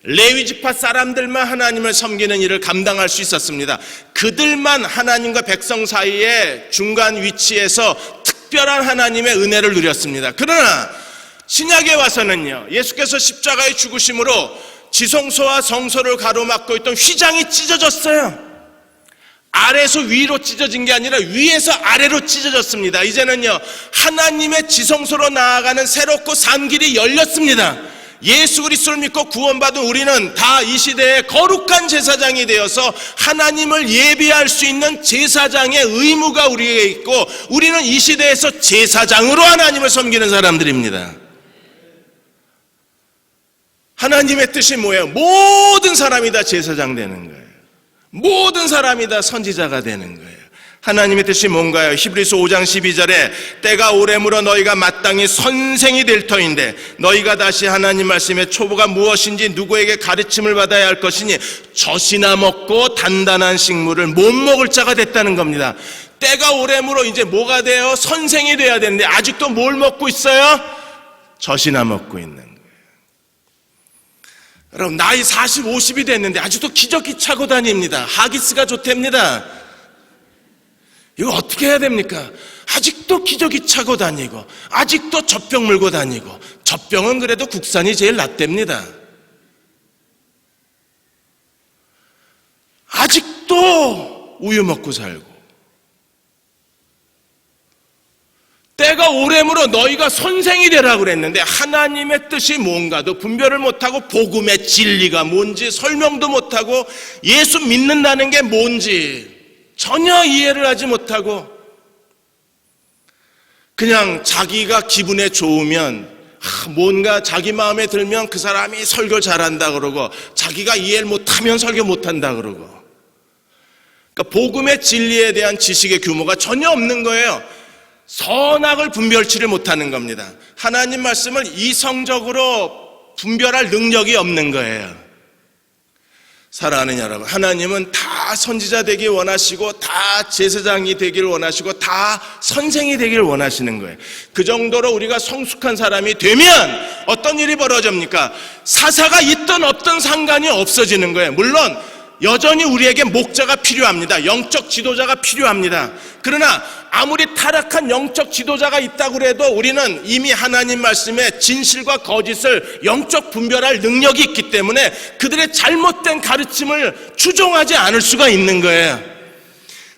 레위지파 사람들만 하나님을 섬기는 일을 감당할 수 있었습니다. 그들만 하나님과 백성 사이에 중간 위치에서 특별한 하나님의 은혜를 누렸습니다. 그러나 신약에 와서는요, 예수께서 십자가의 죽으심으로 지성소와 성소를 가로막고 있던 휘장이 찢어졌어요. 아래에서 위로 찢어진 게 아니라 위에서 아래로 찢어졌습니다. 이제는요, 하나님의 지성소로 나아가는 새롭고 산 길이 열렸습니다. 예수 그리스도를 믿고 구원받은 우리는 다 이 시대에 거룩한 제사장이 되어서 하나님을 예배할 수 있는 제사장의 의무가 우리에게 있고, 우리는 이 시대에서 제사장으로 하나님을 섬기는 사람들입니다. 하나님의 뜻이 뭐예요? 모든 사람이 다 제사장 되는 거예요. 모든 사람이 다 선지자가 되는 거예요. 하나님의 뜻이 뭔가요? 히브리서 5장 12절에 때가 오래므로 너희가 마땅히 선생이 될 터인데 너희가 다시 하나님 말씀의 초보가 무엇인지 누구에게 가르침을 받아야 할 것이니 젖이나 먹고 단단한 식물을 못 먹을 자가 됐다는 겁니다. 때가 오래므로 이제 뭐가 돼요? 선생이 돼야 되는데 아직도 뭘 먹고 있어요? 젖이나 먹고 있는 거예요. 여러분, 나이 40, 50이 됐는데 아직도 기저귀 차고 다닙니다. 하기스가 좋답니다. 이거 어떻게 해야 됩니까? 아직도 기저귀 차고 다니고 아직도 젖병 물고 다니고, 젖병은 그래도 국산이 제일 낫답니다. 아직도 우유 먹고 살고. 때가 오래므로 너희가 선생이 되라고 그랬는데 하나님의 뜻이 뭔가도 분별을 못하고, 복음의 진리가 뭔지 설명도 못하고, 예수 믿는다는 게 뭔지 전혀 이해를 하지 못하고, 그냥 자기가 기분에 좋으면 뭔가 자기 마음에 들면 그 사람이 설교 잘한다 그러고, 자기가 이해를 못하면 설교 못한다 그러고, 그러니까 복음의 진리에 대한 지식의 규모가 전혀 없는 거예요. 선악을 분별치를 못하는 겁니다. 하나님 말씀을 이성적으로 분별할 능력이 없는 거예요. 사랑하는 여러분, 하나님은 다 선지자 되길 원하시고, 다 제사장이 되길 원하시고, 다 선생이 되길 원하시는 거예요. 그 정도로 우리가 성숙한 사람이 되면 어떤 일이 벌어집니까? 사사가 있든 없든 상관이 없어지는 거예요. 물론 여전히 우리에게 목자가 필요합니다. 영적 지도자가 필요합니다. 그러나 아무리 타락한 영적 지도자가 있다고 해도 우리는 이미 하나님 말씀의 진실과 거짓을 영적 분별할 능력이 있기 때문에 그들의 잘못된 가르침을 추종하지 않을 수가 있는 거예요.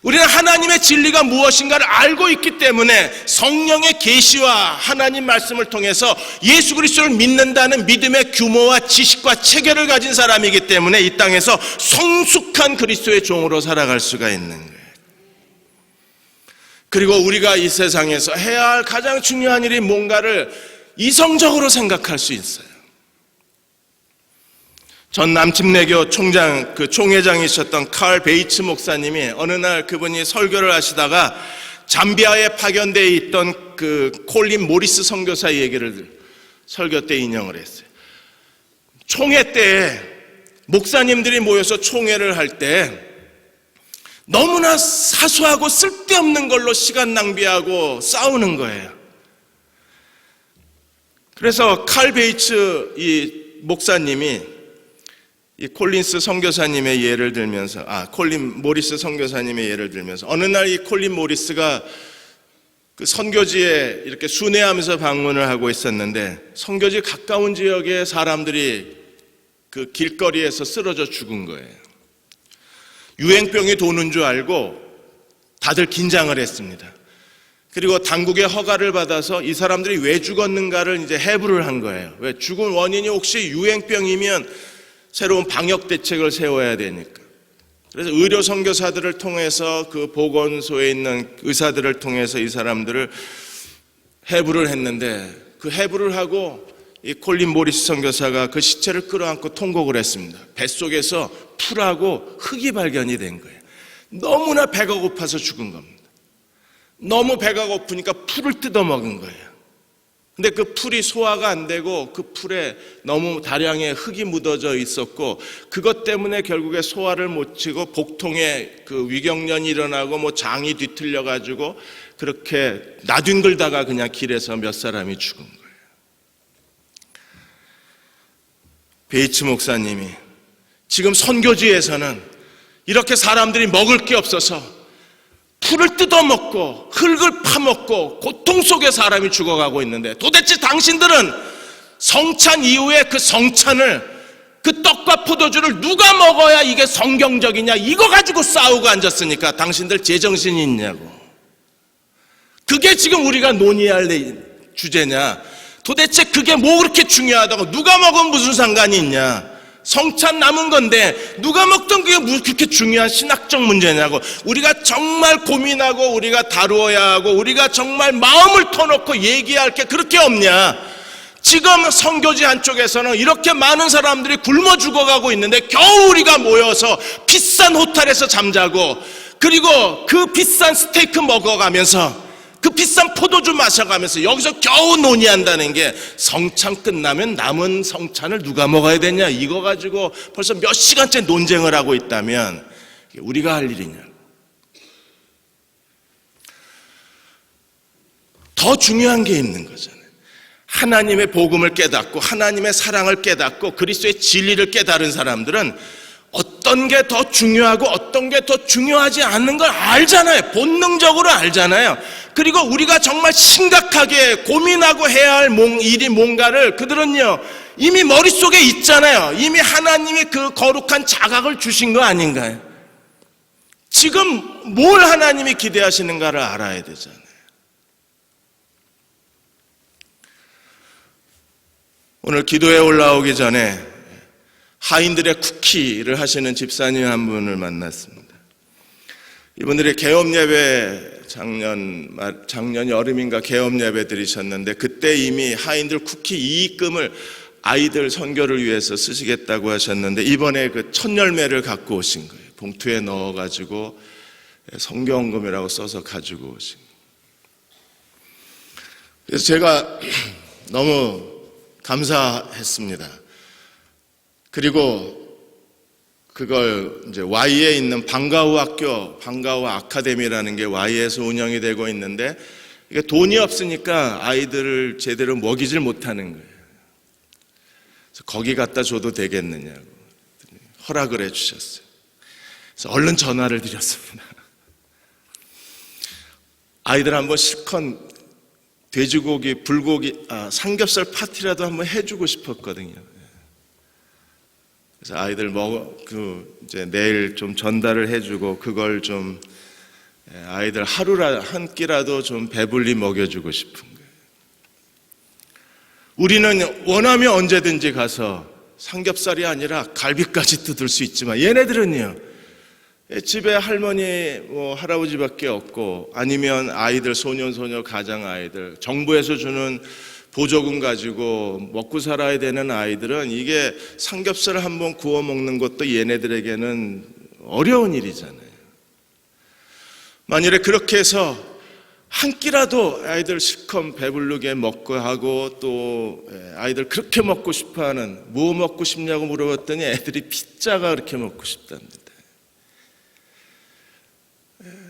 우리는 하나님의 진리가 무엇인가를 알고 있기 때문에 성령의 계시와 하나님 말씀을 통해서 예수 그리스도를 믿는다는 믿음의 규모와 지식과 체계를 가진 사람이기 때문에 이 땅에서 성숙한 그리스도의 종으로 살아갈 수가 있는 거예요. 그리고 우리가 이 세상에서 해야 할 가장 중요한 일이 뭔가를 이성적으로 생각할 수 있어요. 전 남침내교 총회장이셨던 칼 베이츠 목사님이 어느 날 그분이 설교를 하시다가 잠비아에 파견되어 있던 그 콜린 모리스 선교사 얘기를 설교 때 인용을 했어요. 총회 때 목사님들이 모여서 총회를 할 때 너무나 사소하고 쓸데없는 걸로 시간 낭비하고 싸우는 거예요. 그래서 칼 베이츠 이 목사님이 이 콜린스 선교사님의 예를 들면서, 콜린 모리스 선교사님의 예를 들면서 어느 날 이 콜린 모리스가 그 선교지에 이렇게 순회하면서 방문을 하고 있었는데 선교지 가까운 지역에 사람들이 그 길거리에서 쓰러져 죽은 거예요. 유행병이 도는 줄 알고 다들 긴장을 했습니다. 그리고 당국의 허가를 받아서 이 사람들이 왜 죽었는가를 이제 해부를 한 거예요. 왜 죽은 원인이 혹시 유행병이면 새로운 방역 대책을 세워야 되니까. 그래서 의료 선교사들을 통해서 그 보건소에 있는 의사들을 통해서 이 사람들을 해부를 했는데, 그 해부를 하고 이 콜린 모리스 선교사가 그 시체를 끌어안고 통곡을 했습니다. 뱃속에서 풀하고 흙이 발견이 된 거예요. 너무나 배가 고파서 죽은 겁니다. 너무 배가 고프니까 풀을 뜯어먹은 거예요. 근데 그 풀이 소화가 안 되고 그 풀에 너무 다량의 흙이 묻어져 있었고, 그것 때문에 결국에 소화를 못 치고 복통에 그 위경련이 일어나고 뭐 장이 뒤틀려 가지고 그렇게 나뒹굴다가 그냥 길에서 몇 사람이 죽은 거예요. 베이츠 목사님이 지금 선교지에서는 이렇게 사람들이 먹을 게 없어서 풀을 뜯어먹고 흙을 파먹고 고통 속에 사람이 죽어가고 있는데, 도대체 당신들은 성찬 이후에 그 성찬을 그 떡과 포도주를 누가 먹어야 이게 성경적이냐, 이거 가지고 싸우고 앉았으니까 당신들 제정신이 있냐고. 그게 지금 우리가 논의할 주제냐. 도대체 그게 뭐 그렇게 중요하다고. 누가 먹으면 무슨 상관이 있냐. 성찬 남은 건데 누가 먹던 그게 무슨 그렇게 중요한 신학적 문제냐고. 우리가 정말 고민하고 우리가 다루어야 하고 우리가 정말 마음을 터놓고 얘기할 게 그렇게 없냐. 지금 선교지 한쪽에서는 이렇게 많은 사람들이 굶어 죽어가고 있는데 겨우 우리가 모여서 비싼 호텔에서 잠자고, 그리고 그 비싼 스테이크 먹어가면서 그 비싼 포도주 마셔가면서 여기서 겨우 논의한다는 게, 성찬 끝나면 남은 성찬을 누가 먹어야 되냐, 이거 가지고 벌써 몇 시간째 논쟁을 하고 있다면 이게 우리가 할 일이냐. 더 중요한 게 있는 거잖아요. 하나님의 복음을 깨닫고 하나님의 사랑을 깨닫고 그리스도의 진리를 깨달은 사람들은 어떤 게 더 중요하고 어떤 게 더 중요하지 않는 걸 알잖아요. 본능적으로 알잖아요. 그리고 우리가 정말 심각하게 고민하고 해야 할 일이 뭔가를 그들은요 이미 머릿속에 있잖아요. 이미 하나님이 그 거룩한 자각을 주신 거 아닌가요? 지금 뭘 하나님이 기대하시는가를 알아야 되잖아요. 오늘 기도에 올라오기 전에 하인들의 쿠키를 하시는 집사님 한 분을 만났습니다. 이분들이 개업예배 작년 여름인가 개업예배 드리셨는데, 그때 이미 하인들 쿠키 이익금을 아이들 선교를 위해서 쓰시겠다고 하셨는데 이번에 그 첫 열매를 갖고 오신 거예요. 봉투에 넣어가지고 성경금이라고 써서 가지고 오신 거예요. 그래서 제가 너무 감사했습니다. 그리고 그걸 이제 Y에 있는 방과후 학교, 방과후 아카데미라는 게 Y에서 운영이 되고 있는데, 이게 돈이 없으니까 아이들을 제대로 먹이질 못하는 거예요. 그래서 거기 갖다 줘도 되겠느냐고 허락을 해주셨어요. 그래서 얼른 전화를 드렸습니다. 아이들 한번 실컷 돼지고기, 불고기, 삼겹살 파티라도 한번 해주고 싶었거든요. 그래서 아이들 이제 내일 좀 전달을 해주고 그걸 좀 아이들 한 끼라도 좀 배불리 먹여주고 싶은 거예요. 우리는 원하면 언제든지 가서 삼겹살이 아니라 갈비까지 뜯을 수 있지만 얘네들은요, 집에 할머니 할아버지밖에 없고 아니면 아이들 소년 소녀 가장 아이들, 정부에서 주는 보조금 가지고 먹고 살아야 되는 아이들은 이게 삼겹살을 한번 구워 먹는 것도 얘네들에게는 어려운 일이잖아요. 만일에 그렇게 해서 한 끼라도 아이들 실컷 배부르게 먹고 하고, 또 아이들 그렇게 먹고 싶어하는, 뭐 먹고 싶냐고 물어봤더니 애들이 피자가 그렇게 먹고 싶답니다.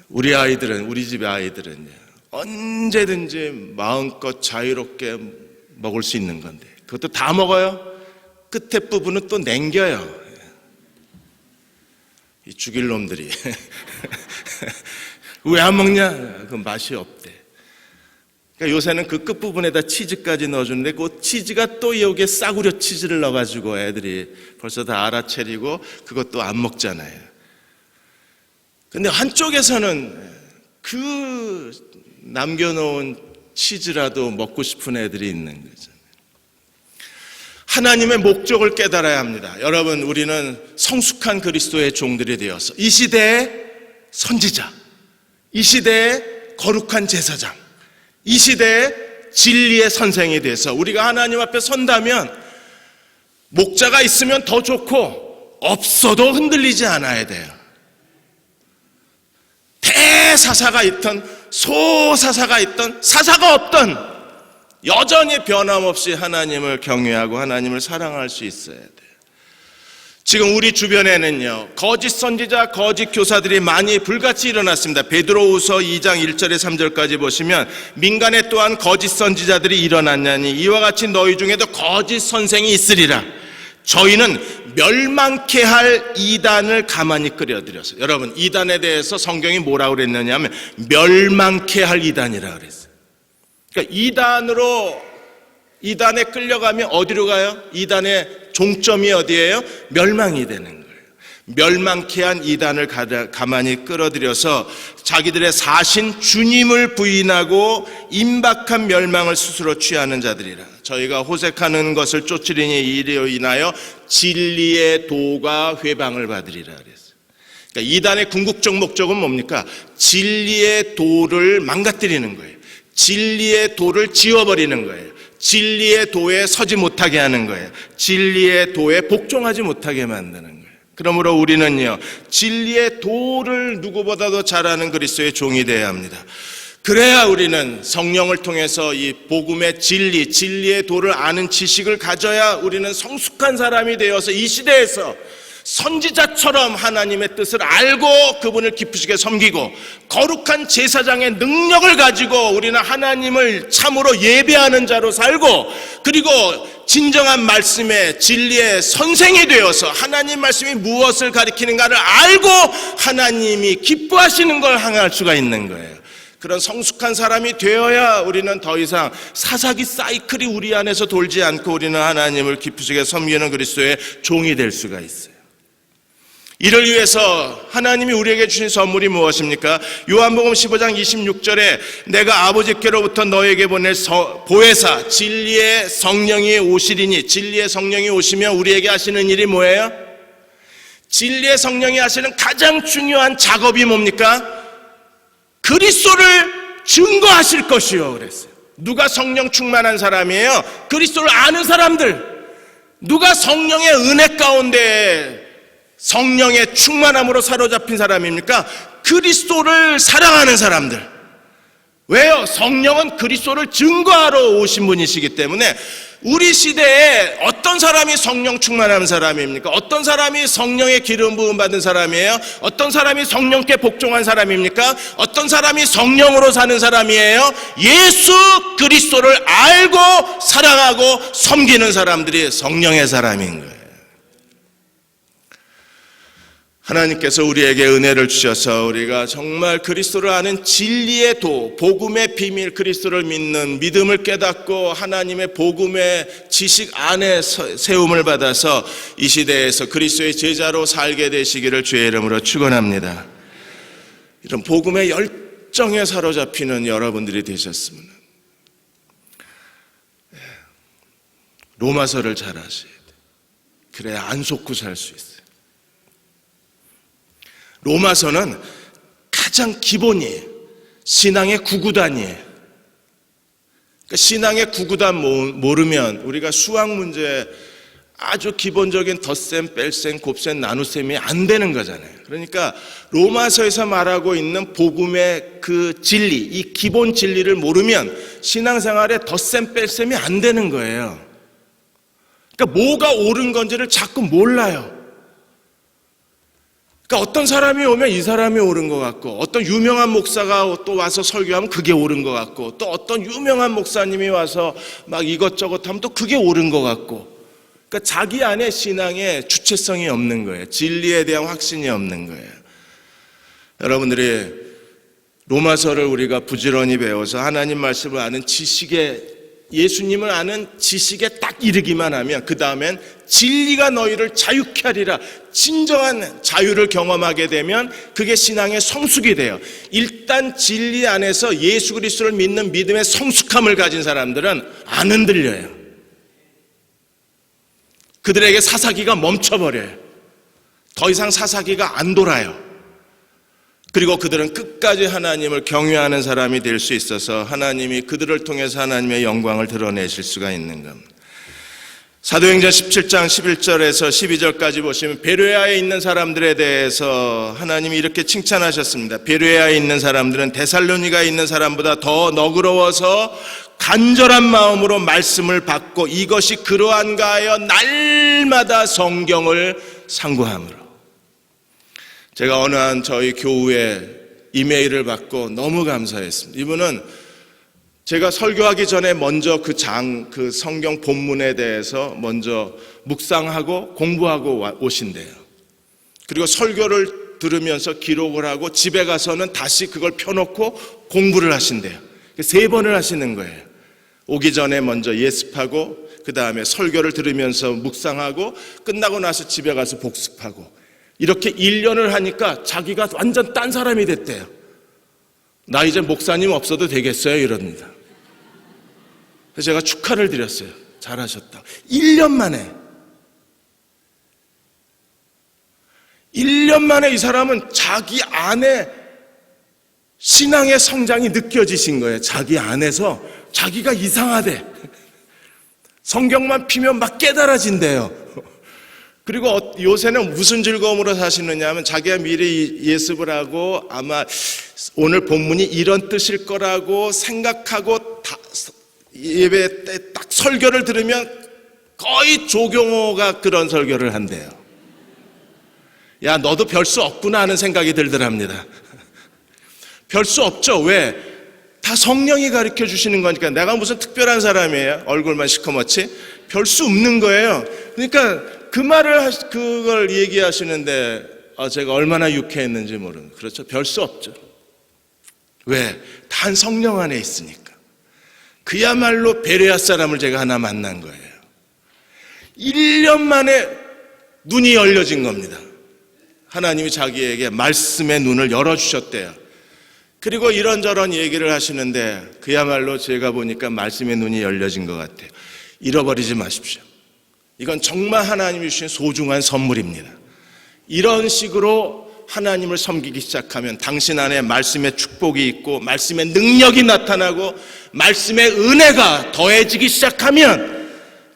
우리 아이들은, 우리 집의 아이들은요, 언제든지 마음껏 자유롭게 먹을 수 있는 건데 그것도 다 먹어요. 끝에 부분은 또 남겨요. 이 죽일 놈들이. 왜 안 먹냐? 그 맛이 없대. 그러니까 요새는 그 끝부분에다 치즈까지 넣어주는데 그 치즈가 또 여기에 싸구려 치즈를 넣어가지고 애들이 벌써 다 알아채리고 그것도 안 먹잖아요. 근데 한쪽에서는 그 남겨놓은 치즈라도 먹고 싶은 애들이 있는 거잖아요. 하나님의 목적을 깨달아야 합니다. 여러분, 우리는 성숙한 그리스도의 종들이 되어서 이 시대의 선지자, 이 시대의 거룩한 제사장, 이 시대의 진리의 선생이 돼서 우리가 하나님 앞에 선다면 목자가 있으면 더 좋고 없어도 흔들리지 않아야 돼요. 대사사가 있던 소사사가 있던 사사가 없던 여전히 변함없이 하나님을 경외하고 하나님을 사랑할 수 있어야 돼요. 지금 우리 주변에는요, 거짓 선지자, 거짓 교사들이 많이 불같이 일어났습니다. 베드로후서 2장 1절에 3절까지 보시면 민간에 또한 거짓 선지자들이 일어났냐니 이와 같이 너희 중에도 거짓 선생이 있으리라. 저희는 멸망케 할 이단을 가만히 끌어들여서, 여러분, 이단에 대해서 성경이 뭐라고 그랬느냐 하면 멸망케 할 이단이라고 그랬어요. 그러니까 이단으로 이단에 끌려가면 어디로 가요? 이단의 종점이 어디예요? 멸망이 되는 거예요. 멸망케 한 이단을 가만히 끌어들여서 자기들의 사신 주님을 부인하고 임박한 멸망을 스스로 취하는 자들이라. 저희가 호색하는 것을 쫓으리니 이로 인하여 진리의 도가 회방을 받으리라 그랬어요. 그러니까 이단의 궁극적 목적은 뭡니까? 진리의 도를 망가뜨리는 거예요. 진리의 도를 지워버리는 거예요. 진리의 도에 서지 못하게 하는 거예요. 진리의 도에 복종하지 못하게 만드는 거예요. 그러므로 우리는요, 진리의 도를 누구보다도 잘 아는 그리스도의 종이 되어야 합니다. 그래야 우리는 성령을 통해서 이 복음의 진리, 진리의 도를 아는 지식을 가져야 우리는 성숙한 사람이 되어서 이 시대에서 선지자처럼 하나님의 뜻을 알고 그분을 기쁘시게 섬기고 거룩한 제사장의 능력을 가지고 우리는 하나님을 참으로 예배하는 자로 살고, 그리고 진정한 말씀의 진리의 선생이 되어서 하나님 말씀이 무엇을 가리키는가를 알고 하나님이 기뻐하시는 걸 향할 수가 있는 거예요. 그런 성숙한 사람이 되어야 우리는 더 이상 사사기 사이클이 우리 안에서 돌지 않고 우리는 하나님을 기쁘시게 섬기는 그리스도의 종이 될 수가 있어요. 이를 위해서 하나님이 우리에게 주신 선물이 무엇입니까? 요한복음 15장 26절에 내가 아버지께로부터 너에게 보낼 보혜사 진리의 성령이 오시리니, 진리의 성령이 오시면 우리에게 하시는 일이 뭐예요? 진리의 성령이 하시는 가장 중요한 작업이 뭡니까? 그리스도를 증거하실 것이요 그랬어요. 누가 성령 충만한 사람이에요? 그리스도를 아는 사람들. 누가 성령의 은혜 가운데 성령의 충만함으로 사로잡힌 사람입니까? 그리스도를 사랑하는 사람들. 왜요? 성령은 그리스도를 증거하러 오신 분이시기 때문에 우리 시대에 어떤 사람이 성령 충만한 사람입니까? 어떤 사람이 성령의 기름 부음 받은 사람이에요? 어떤 사람이 성령께 복종한 사람입니까? 어떤 사람이 성령으로 사는 사람이에요? 예수 그리스도를 알고 사랑하고 섬기는 사람들이 성령의 사람인 거예요. 하나님께서 우리에게 은혜를 주셔서 우리가 정말 그리스도를 아는 진리의 도, 복음의 비밀, 그리스도를 믿는 믿음을 깨닫고 하나님의 복음의 지식 안에 세움을 받아서 이 시대에서 그리스도의 제자로 살게 되시기를 주의 이름으로 축원합니다. 이런 복음의 열정에 사로잡히는 여러분들이 되셨습니다. 로마서를 잘 아셔야 돼요. 그래야 안 속고 살 수 있어요. 로마서는 가장 기본이에요. 신앙의 구구단이에요. 그러니까 신앙의 구구단 모르면 우리가 수학 문제 아주 기본적인 덧셈, 뺄셈, 곱셈, 나눗셈이 안 되는 거잖아요. 그러니까 로마서에서 말하고 있는 복음의 그 진리, 이 기본 진리를 모르면 신앙생활에 덧셈, 뺄셈이 안 되는 거예요. 그러니까 뭐가 옳은 건지를 자꾸 몰라요. 그러니까 어떤 사람이 오면 이 사람이 옳은 것 같고, 어떤 유명한 목사가 또 와서 설교하면 그게 옳은 것 같고, 또 어떤 유명한 목사님이 와서 막 이것저것 하면 또 그게 옳은 것 같고, 그러니까 자기 안에 신앙의 주체성이 없는 거예요. 진리에 대한 확신이 없는 거예요. 여러분들이 로마서를 우리가 부지런히 배워서 하나님 말씀을 아는 지식에, 예수님을 아는 지식에 딱 이르기만 하면 그 다음엔 진리가 너희를 자유케 하리라, 진정한 자유를 경험하게 되면 그게 신앙의 성숙이 돼요. 일단 진리 안에서 예수 그리스도를 믿는 믿음의 성숙함을 가진 사람들은 안 흔들려요. 그들에게 사사기가 멈춰버려요. 더 이상 사사기가 안 돌아요. 그리고 그들은 끝까지 하나님을 경외하는 사람이 될 수 있어서 하나님이 그들을 통해서 하나님의 영광을 드러내실 수가 있는 겁니다. 사도행전 17장 11절에서 12절까지 보시면 베레아에 있는 사람들에 대해서 하나님이 이렇게 칭찬하셨습니다. 베레아에 있는 사람들은 데살로니가에 있는 사람보다 더 너그러워서 간절한 마음으로 말씀을 받고 이것이 그러한가 하여 날마다 성경을 상고함으로. 제가 어느 한 저희 교우에 이메일을 받고 너무 감사했습니다. 이분은 제가 설교하기 전에 먼저 그 성경 본문에 대해서 먼저 묵상하고 공부하고 오신대요. 그리고 설교를 들으면서 기록을 하고 집에 가서는 다시 그걸 펴놓고 공부를 하신대요. 3번을 하시는 거예요. 오기 전에 먼저 예습하고 그 다음에 설교를 들으면서 묵상하고 끝나고 나서 집에 가서 복습하고 이렇게 1년을 하니까 자기가 완전 딴 사람이 됐대요. 나 이제 목사님 없어도 되겠어요 이럽니다. 그래서 제가 축하를 드렸어요. 잘하셨다. 1년 만에 이 사람은 자기 안에 신앙의 성장이 느껴지신 거예요. 자기 안에서 자기가 이상하대. 성경만 피면 막 깨달아진대요. 그리고 요새는 무슨 즐거움으로 사시느냐 하면 자기가 미리 예습을 하고 아마 오늘 본문이 이런 뜻일 거라고 생각하고 예배 때 딱 설교를 들으면 거의 조경호가 그런 설교를 한대요. 야, 너도 별 수 없구나 하는 생각이 들더랍니다. 별 수 없죠. 왜? 다 성령이 가르쳐 주시는 거니까. 내가 무슨 특별한 사람이에요? 얼굴만 시커멓지? 별 수 없는 거예요. 그러니까 그걸 얘기하시는데 제가 얼마나 유쾌했는지 모르는. 그렇죠? 별 수 없죠. 왜? 단 성령 안에 있으니까. 그야말로 베레아 사람을 제가 하나 만난 거예요. 1년 만에 눈이 열려진 겁니다. 하나님이 자기에게 말씀의 눈을 열어주셨대요. 그리고 이런저런 얘기를 하시는데 그야말로 제가 보니까 말씀의 눈이 열려진 것 같아요. 잃어버리지 마십시오. 이건 정말 하나님이 주신 소중한 선물입니다. 이런 식으로 하나님을 섬기기 시작하면 당신 안에 말씀의 축복이 있고 말씀의 능력이 나타나고 말씀의 은혜가 더해지기 시작하면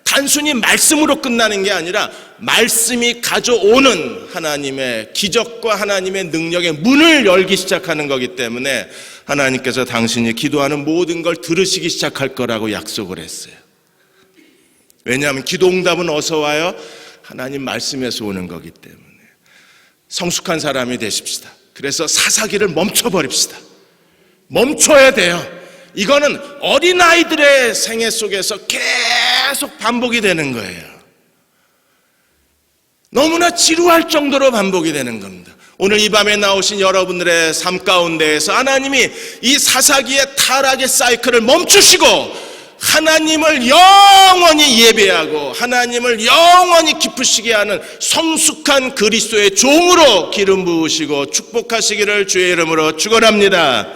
단순히 말씀으로 끝나는 게 아니라 말씀이 가져오는 하나님의 기적과 하나님의 능력의 문을 열기 시작하는 거기 때문에 하나님께서 당신이 기도하는 모든 걸 들으시기 시작할 거라고 약속을 했어요. 왜냐하면 기도응답은 어디서 와요? 하나님 말씀에서 오는 거기 때문에. 성숙한 사람이 되십시다. 그래서 사사기를 멈춰버립시다. 멈춰야 돼요. 이거는 어린아이들의 생애 속에서 계속 반복이 되는 거예요. 너무나 지루할 정도로 반복이 되는 겁니다. 오늘 이 밤에 나오신 여러분들의 삶 가운데에서 하나님이 이 사사기의 타락의 사이클을 멈추시고 하나님을 영원히 예배하고 하나님을 영원히 기쁘시게 하는 성숙한 그리스도의 종으로 기름 부으시고 축복하시기를 주의 이름으로 축원합니다.